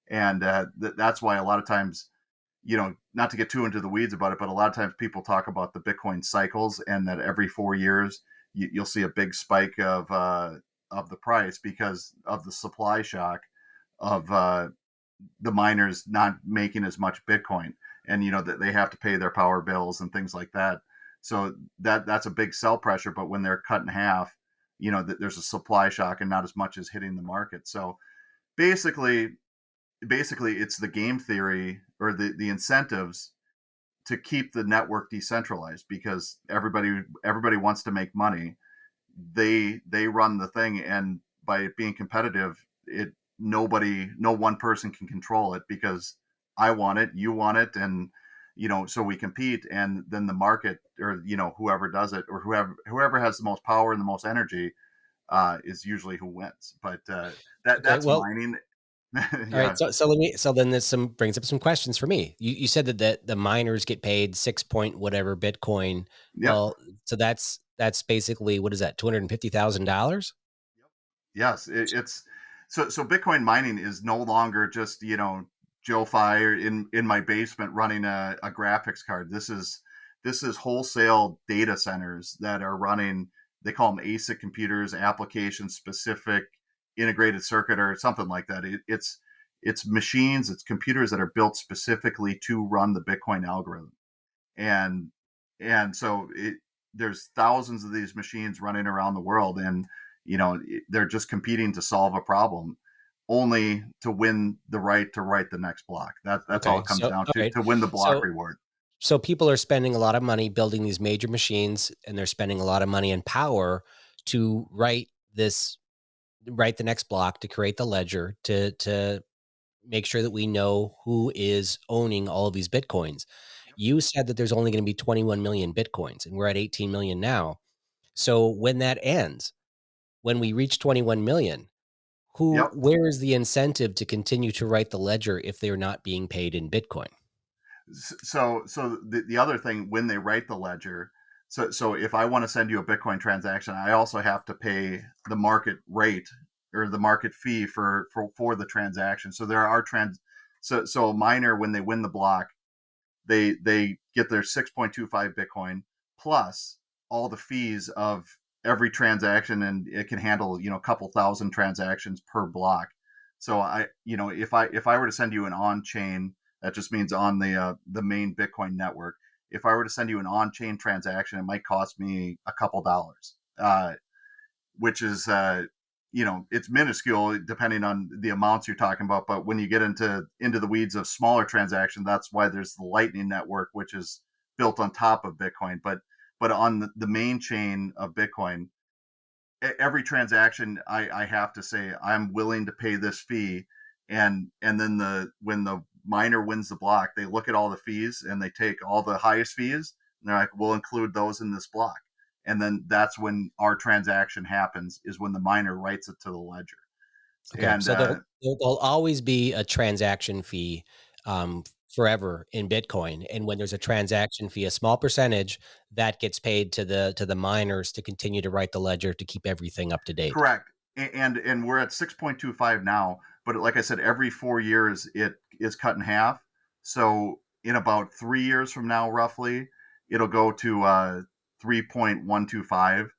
and that's why a lot of times not to get too into the weeds about it, but a lot of times people talk about the Bitcoin cycles, and that every 4 years you'll see a big spike of the price because of the supply shock of the miners not making as much Bitcoin, and that they have to pay their power bills and things like that. So that's a big sell pressure. But when they're cut in half, there's a supply shock and not as much as hitting the market. So basically, it's the game theory or the incentives to keep the network decentralized, because everybody wants to make money. They run the thing, and by it being competitive, no one person can control it, because I want it, you want it, and so we compete, and then the market, or whoever does it, or whoever has the most power and the most energy, is usually who wins. But Okay, that's well, mining. all right. Yeah. So then this brings up some questions for me. You said that the miners get paid 6 point whatever Bitcoin. Yep. Well, so that's basically, what is that, $250,000? Yes, it's so Bitcoin mining is no longer just JoeFi or in my basement running a graphics card. This is wholesale data centers that are running. They call them ASIC computers, application specific integrated circuit, or something like that. It's machines, it's computers that are built specifically to run the Bitcoin algorithm, and so there's thousands of these machines running around the world, and they're just competing to solve a problem, only to win the right to write the next block. That's all Okay. it comes So, down all right. to win the block So, reward. so people are spending a lot of money building these major machines, and they're spending a lot of money and power to write the next block, to create the ledger, to make sure that we know who is owning all of these Bitcoins. You said that there's only going to be 21 million Bitcoins, and we're at 18 million now. So when that ends, when we reach 21 million, Yep. where is the incentive to continue to write the ledger if they're not being paid in Bitcoin? So the other thing, when they write the ledger, so if I want to send you a Bitcoin transaction, I also have to pay the market rate, or the market fee for the transaction. So there are so a miner, when they win the block, they get their 6.25 Bitcoin plus all the fees of every transaction, and it can handle a couple thousand transactions per block. So if I were to send you an on chain, that just means on the main Bitcoin network. If I were to send you an on chain transaction, it might cost me a couple dollars, which is it's minuscule depending on the amounts you're talking about. But when you get into the weeds of smaller transactions, that's why there's the Lightning Network, which is built on top of Bitcoin. But on the main chain of Bitcoin, every transaction, I have to say I'm willing to pay this fee, and then when the miner wins the block, they look at all the fees and they take all the highest fees, and they're like, we'll include those in this block. And then that's when our transaction happens, is when the miner writes it to the ledger. Okay, And so there'll always be a transaction fee, forever in Bitcoin, and when there's a transaction fee, a small percentage that gets paid to the miners to continue to write the ledger to keep everything up to date. correct. And we're at 6.25 now, but like I said, every 4 years it is cut in half. So in about 3 years from now, roughly, it'll go to 3.125.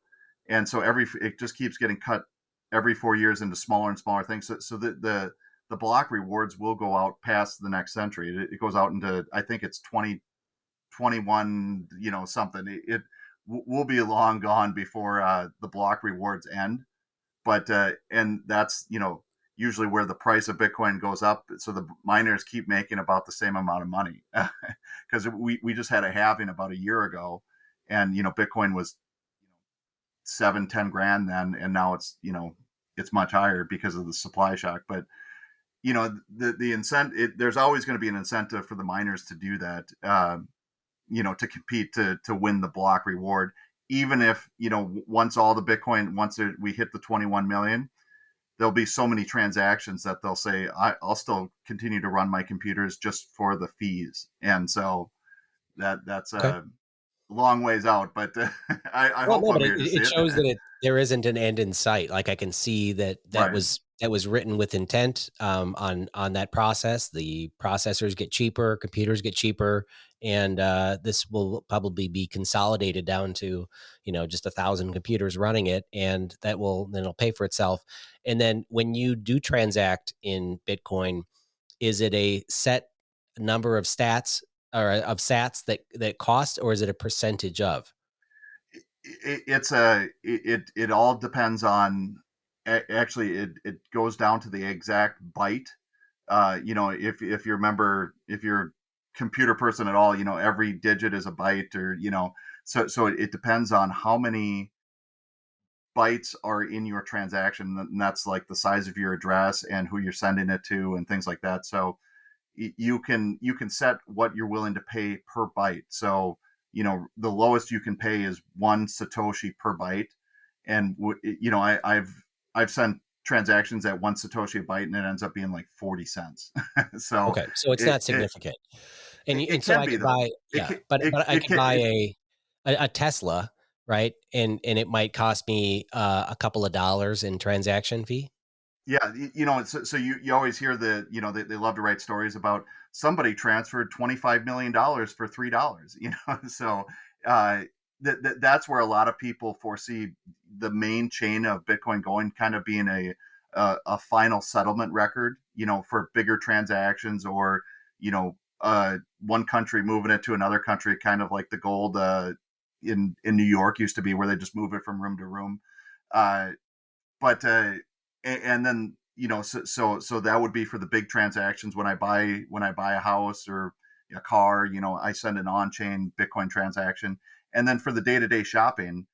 And so it just keeps getting cut every 4 years into smaller and smaller things. So the block rewards will go out past the next century. It goes out into, I think it's 2021, something. It will be long gone before the block rewards end. But and that's usually where the price of Bitcoin goes up, so the miners keep making about the same amount of money, because we just had a halving about a year ago, and Bitcoin was 7-10 grand then, and now it's much higher because of the supply shock. But the incentive, there's always going to be an incentive for the miners to do that, to compete to win the block reward. Even if once all the Bitcoin, we hit the 21 million, there'll be so many transactions that they'll say, I'll still continue to run my computers just for the fees. And so that's Okay. a long ways out, but I Well, hope no, I'm but here to see it it. shows that there isn't an end in sight. Like, I can see that Right. that was written with intent on that process. The processors get cheaper, computers get cheaper, and this will probably be consolidated down to just 1,000 computers running it, and then it'll pay for itself. And then when you do transact in Bitcoin, is it a set number of stats or of sats that cost, or is it a percentage of? It all depends on, actually it goes down to the exact byte. If you remember, if you're a computer person at all, every digit is a byte, or so it depends on how many bytes are in your transaction, and that's like the size of your address and who you're sending it to and things like that. So you can set what you're willing to pay per byte. So the lowest you can pay is 1 Satoshi per byte, and I've sent transactions at 1 Satoshi a byte, and it ends up being like 40 cents. So Okay, so it's it, not it significant. And it so can I be could though. buy, It yeah, can, but I it could can buy it, a Tesla, right? And it might cost me a couple of dollars in transaction fee. Yeah, so you always hear they love to write stories about somebody transferred $25 million for $3. So uh, that's where a lot of people foresee the main chain of Bitcoin going, kind of being a final settlement record, for bigger transactions, or one country moving it to another country, kind of like the gold in New York used to be, where they just move it from room to room. Uh, but and then so that would be for the big transactions. When I buy a house or a car, I send an on-chain Bitcoin transaction. And then for the day-to-day shopping,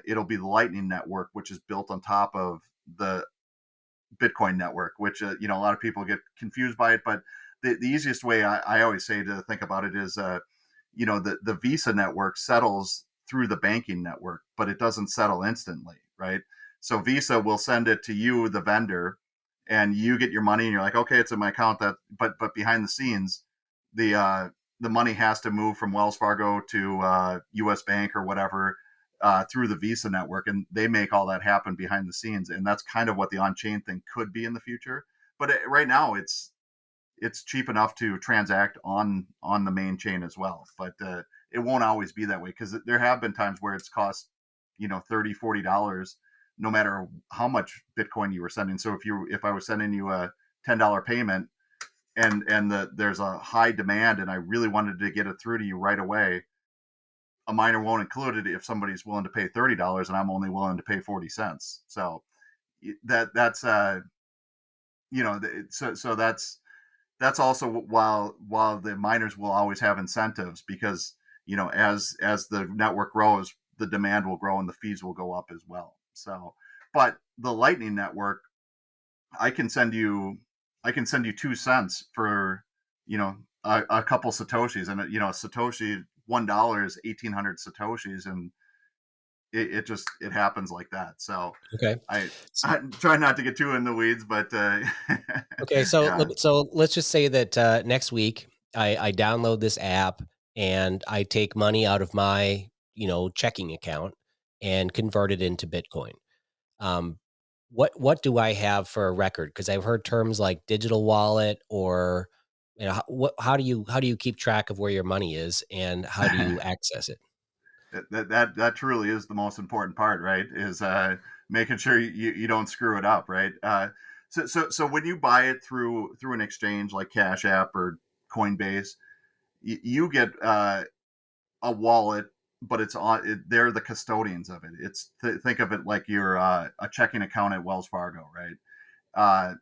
it'll be the Lightning Network, which is built on top of the Bitcoin network, which a lot of people get confused by it. But the easiest way I always say to think about it is the Visa network settles through the banking network, but it doesn't settle instantly, right? So Visa will send it to you, the vendor, and you get your money, and you're like, okay, it's in my account. But behind the scenes, the money has to move from Wells Fargo to U.S. Bank or whatever, through the Visa network, and they make all that happen behind the scenes. And that's kind of what the on-chain thing could be in the future. But right now, it's cheap enough to transact on the main chain as well. But it won't always be that way, because there have been times where it's cost $30-$40, no matter how much Bitcoin you were sending. So if I was sending you a $10 payment, and there's a high demand, and I really wanted to get it through to you right away, a miner won't include it if somebody's willing to pay $30 and I'm only willing to pay 40 cents. So that's so that's also, while the miners will always have incentives, because as the network grows, the demand will grow and the fees will go up as well. So, but the Lightning Network, I can send you I can send you 2 cents for a couple satoshis, and a satoshi $1 is 1,800 satoshis, and it happens like that. So Okay. I I try not to get too in the weeds, but Okay, so yeah. let's just say that next week I download this app and I take money out of my checking account and convert it into Bitcoin. Um, what do I have for a record? Because I've heard terms like digital wallet, or how do you keep track of where your money is, and how do you access it? That truly is the most important part, right? Is making sure you don't screw it up, right? So when you buy it through an exchange like Cash App or Coinbase, you get a wallet, but they're the custodians of it. Think of it like you're a checking account at Wells Fargo, right? Uh,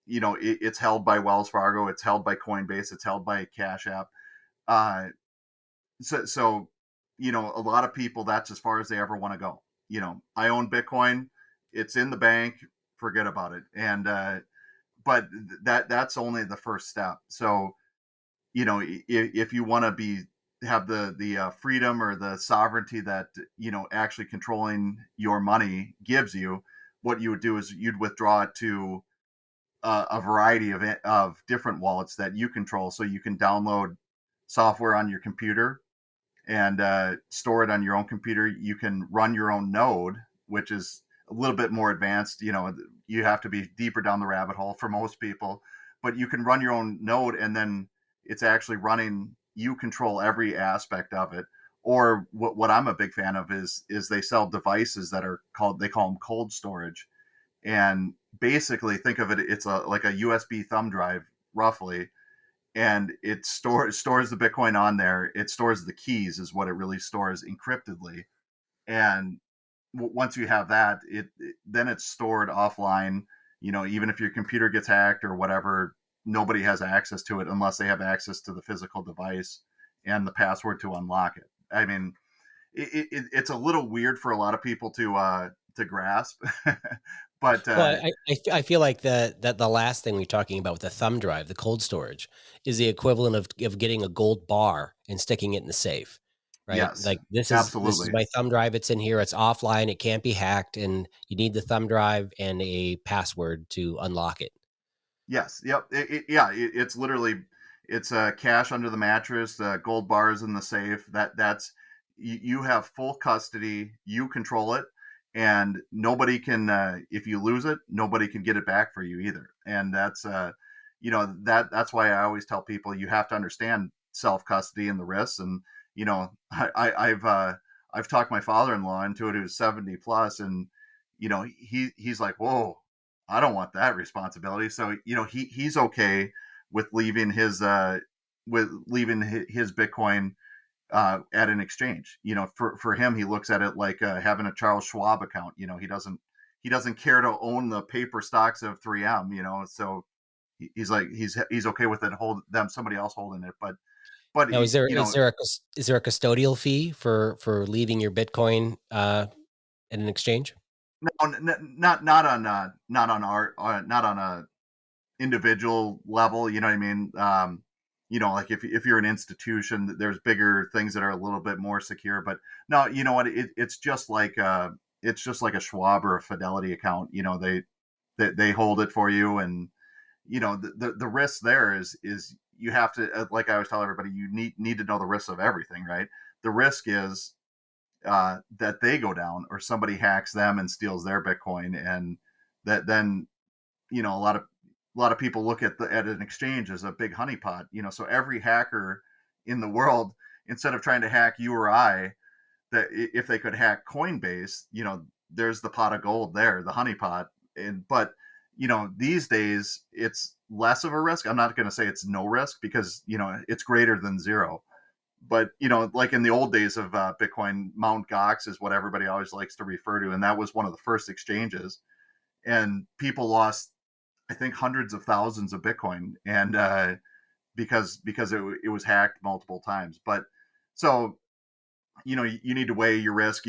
it's held by Wells Fargo, it's held by Coinbase, it's held by Cash App. Uh, so a lot of people, that's as far as they ever want to go. I own Bitcoin, it's in the bank, forget about it. And but that's only the first step. So if you want to have the freedom or the sovereignty that actually controlling your money gives you, what you would do is you'd withdraw it to a variety of different wallets that you control. So you can download software on your computer and store it on your own computer. You can run your own node, which is a little bit more advanced. You have to be deeper down the rabbit hole for most people, but you can run your own node, and then it's actually running. You control every aspect of it. Or what I'm a big fan of is they sell devices that are called, they call them cold storage, and basically think of it, it's a like a USB thumb drive roughly, and it stores the Bitcoin on there. It stores the keys, is what it really stores encryptedly, and once you have that, then it's stored offline. Even if your computer gets hacked or whatever, nobody has access to it unless they have access to the physical device and the password to unlock it. I mean, it's a little weird for a lot of people to grasp, but Well, I feel like the last thing we're talking about with the thumb drive, the cold storage, is the equivalent of getting a gold bar and sticking it in the safe, right? yes, Like this is absolutely. my thumb drive. It's in here. It's offline. It can't be hacked, and you need the thumb drive and a password to unlock it. Yes. Yep. It's literally, it's cash under the mattress, gold bars in the safe. That's you have full custody. You control it, and nobody can. If you lose it, nobody can get it back for you either. And that's why I always tell people you have to understand self custody and the risks. And I've talked my father in law into it, who's 70 plus, and he's like, whoa, I don't want that responsibility. So he's okay with leaving his Bitcoin at an exchange. For him, he looks at it like having a Charles Schwab account. He doesn't care to own the paper stocks of 3M. So he's like he's okay with it, hold them, somebody else holding it. But Now, is there a custodial fee for leaving your Bitcoin at an exchange? no, not on a individual level. You know what I mean? Like if you're an institution, there's bigger things that are a little bit more secure. But no, you know what? It's just like a Schwab or a Fidelity account. They hold it for you, and the risk there is you have to, like I always tell everybody, you need to know the risks of everything, right? The risk is that they go down, or somebody hacks them and steals their Bitcoin, and that then a lot of people look at an exchange as a big honeypot. So every hacker in the world, instead of trying to hack you or I, that if they could hack Coinbase, there's the pot of gold there, the honeypot. But these days it's less of a risk. I'm not going to say it's no risk, because it's greater than zero. But like in the old days of Bitcoin, Mount Gox is what everybody always likes to refer to, and that was one of the first exchanges, and people lost, I think, hundreds of thousands of Bitcoin, and because it was hacked multiple times. But so you need to weigh your risk.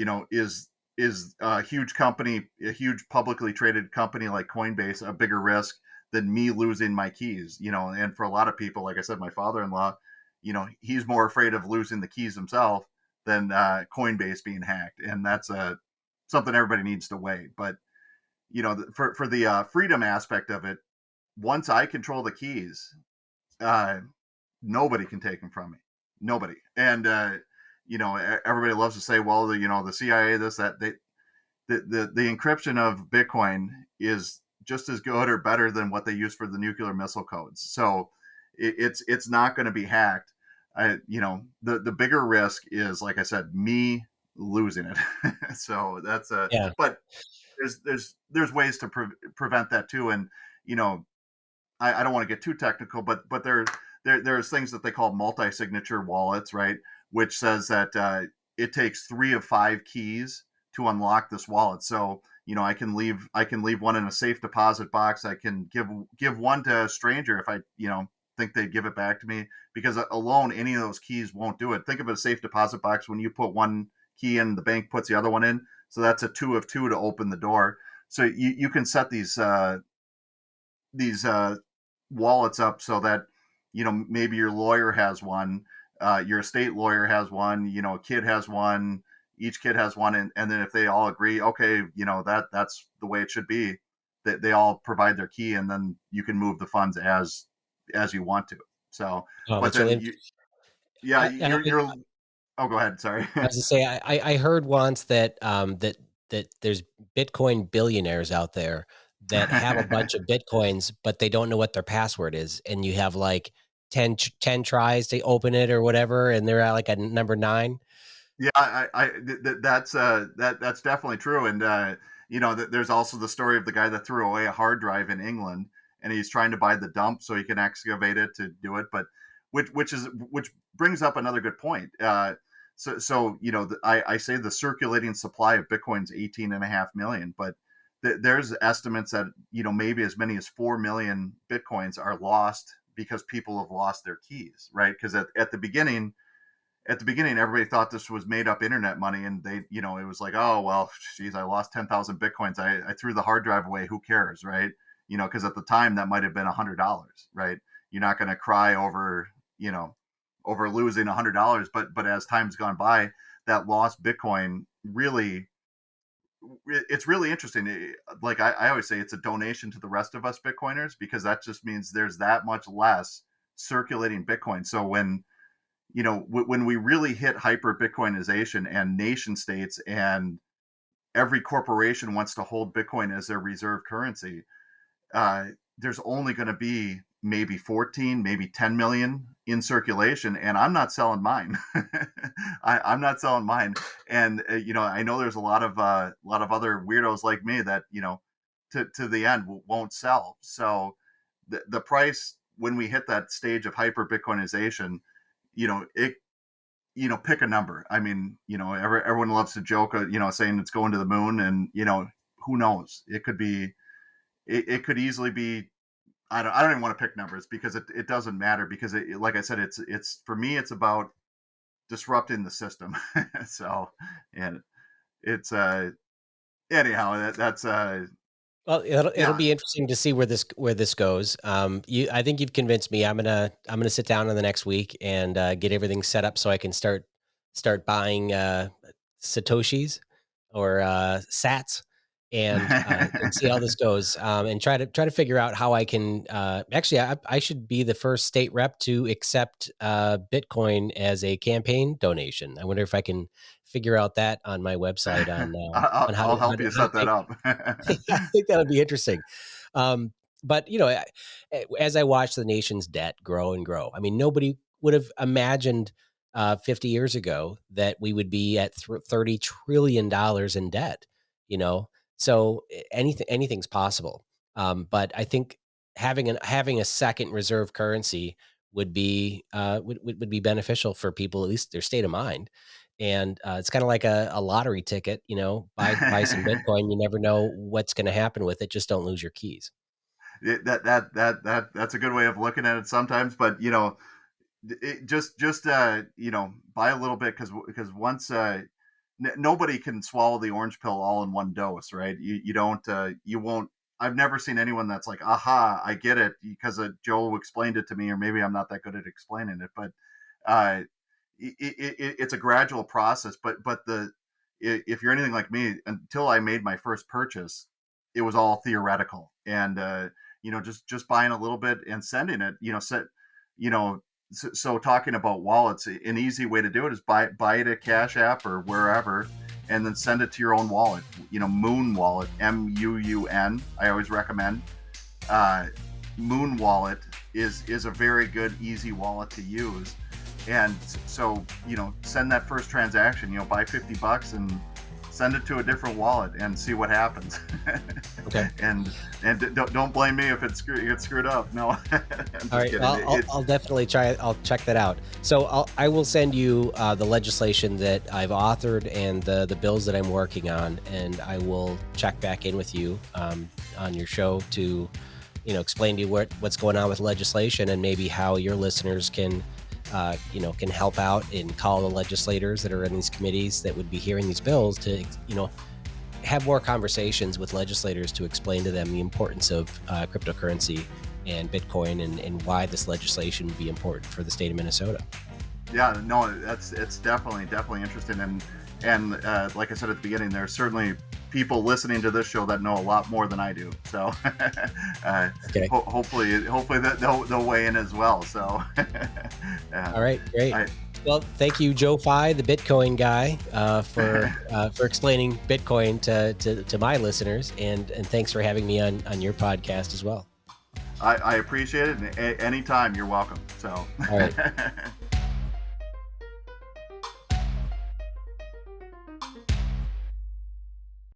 Is a huge company, a huge publicly traded company like Coinbase, a bigger risk than me losing my keys? And for a lot of people, like I said, my father-in-law, he's more afraid of losing the keys himself than Coinbase being hacked, and that's something everybody needs to weigh. But for the freedom aspect of it, once I control the keys, uh, nobody can take them from me. Nobody. And everybody loves to say, well, the CIA, this, that. The encryption of Bitcoin is just as good or better than what they use for the nuclear missile codes. So it's not going to be hacked. The bigger risk is, like I said, me losing it. So that's Yeah. but there's ways to prevent that too. And you know, I don't want to get too technical, but there's things that they call multi-signature wallets, right? Which says that it takes 3 of 5 keys to unlock this wallet. So I can leave one in a safe deposit box. I can give one to a stranger if I think they'd give it back to me, because alone any of those keys won't do it. Think of a safe deposit box. When you put one key in, the bank puts the other one in. So that's a 2 of 2 to open the door. So you can set these wallets up so that maybe your lawyer has one, your estate lawyer has one, a kid has one, each kid has one, and then if they all agree, okay, that's the way it should be, that they all provide their key, and then you can move the funds as you want to. So, Oh, but that's then really. you, yeah, I, you're. Oh, go ahead. Sorry. I was to say, I heard once that that that there's Bitcoin billionaires out there that have a bunch of Bitcoins, but they don't know what their password is. And you have like 10 tries to open it or whatever, and they're at like a number 9. Yeah, that's definitely true. And there's also the story of the guy that threw away a hard drive in England, and he's trying to buy the dump so he can excavate it to do it. But which brings up another good point. I say the circulating supply of Bitcoin's 18.5 million, but there's estimates that maybe as many as 4 million Bitcoins are lost because people have lost their keys, right? Because at the beginning, everybody thought this was made up internet money, and they, it was like, oh, well, geez, I lost 10,000 Bitcoins. I threw the hard drive away. Who cares? Right. Cause at the time that might've been $100, right? You're not going to cry over losing $100, but as time's gone by, that lost Bitcoin really, it's really interesting. Like I always say, it's a donation to the rest of us Bitcoiners, because that just means there's that much less circulating Bitcoin. So when we really hit hyper Bitcoinization and nation states and every corporation wants to hold Bitcoin as their reserve currency, there's only going to be maybe 14, maybe 10 million in circulation, and I'm not selling mine. I'm not selling mine. And I know there's a lot of other weirdos like me that to the end won't sell. So the price when we hit that stage of hyper Bitcoinization, pick a number. I mean, everyone loves to joke, saying it's going to the moon, and who knows? It could be, it could easily be. I don't even want to pick numbers, because it doesn't matter, because like I said, it's for me, it's about disrupting the system. So, and it's anyhow, that's Well, it'll yeah. be interesting to see where this goes. I think you've convinced me. I'm gonna sit down in the next week and get everything set up so I can start buying satoshis or sats, and see how this goes, and try to figure out how I can. Actually, I should be the first state rep to accept Bitcoin as a campaign donation. I wonder if I can figure out that on my website on I'll help you how to set that take. up. I think that would be interesting. But as I watch the nation's debt grow and grow, I mean, nobody would have imagined 50 years ago that we would be at $30 trillion in debt. So anything's possible. But I think having a second reserve currency would be would be beneficial for people, at least their state of mind. And it's kind of like a lottery ticket, buy some Bitcoin. You never know what's going to happen with it. Just don't lose your keys. That's a good way of looking at it sometimes. But just buy a little bit, because once nobody can swallow the orange pill all in one dose, right? You don't you won't. I've never seen anyone that's like, aha, I get it, because Joe explained it to me, or maybe I'm not that good at explaining it. But it's a gradual process. But if you're anything like me, until I made my first purchase, it was all theoretical. And just buying a little bit and sending it, so talking about wallets, an easy way to do it is buy it at Cash App or wherever, and then send it to your own wallet. Moon Wallet, MUUN. I always recommend. Moon Wallet is a very good, easy wallet to use. And so, send that first transaction, buy $50 and send it to a different wallet and see what happens. Okay. and don't blame me if it gets screwed up. No. All right. I'll definitely try it. I'll check that out. So I will send you the legislation that I've authored and the bills that I'm working on, and I will check back in with you on your show to, explain to you what's going on with legislation, and maybe how your listeners can help out and call the legislators that are in these committees that would be hearing these bills to, have more conversations with legislators to explain to them the importance of cryptocurrency and Bitcoin, and why this legislation would be important for the state of Minnesota. Yeah, no, it's definitely interesting. And like I said at the beginning, there's certainly people listening to this show that know a lot more than I do. So Okay. hopefully that they'll weigh in as well. So All right, great. Well, thank you, JoeFi the Bitcoin Guy, for explaining Bitcoin to my listeners, and thanks for having me on your podcast as well. I appreciate it, and anytime you're welcome. So All right.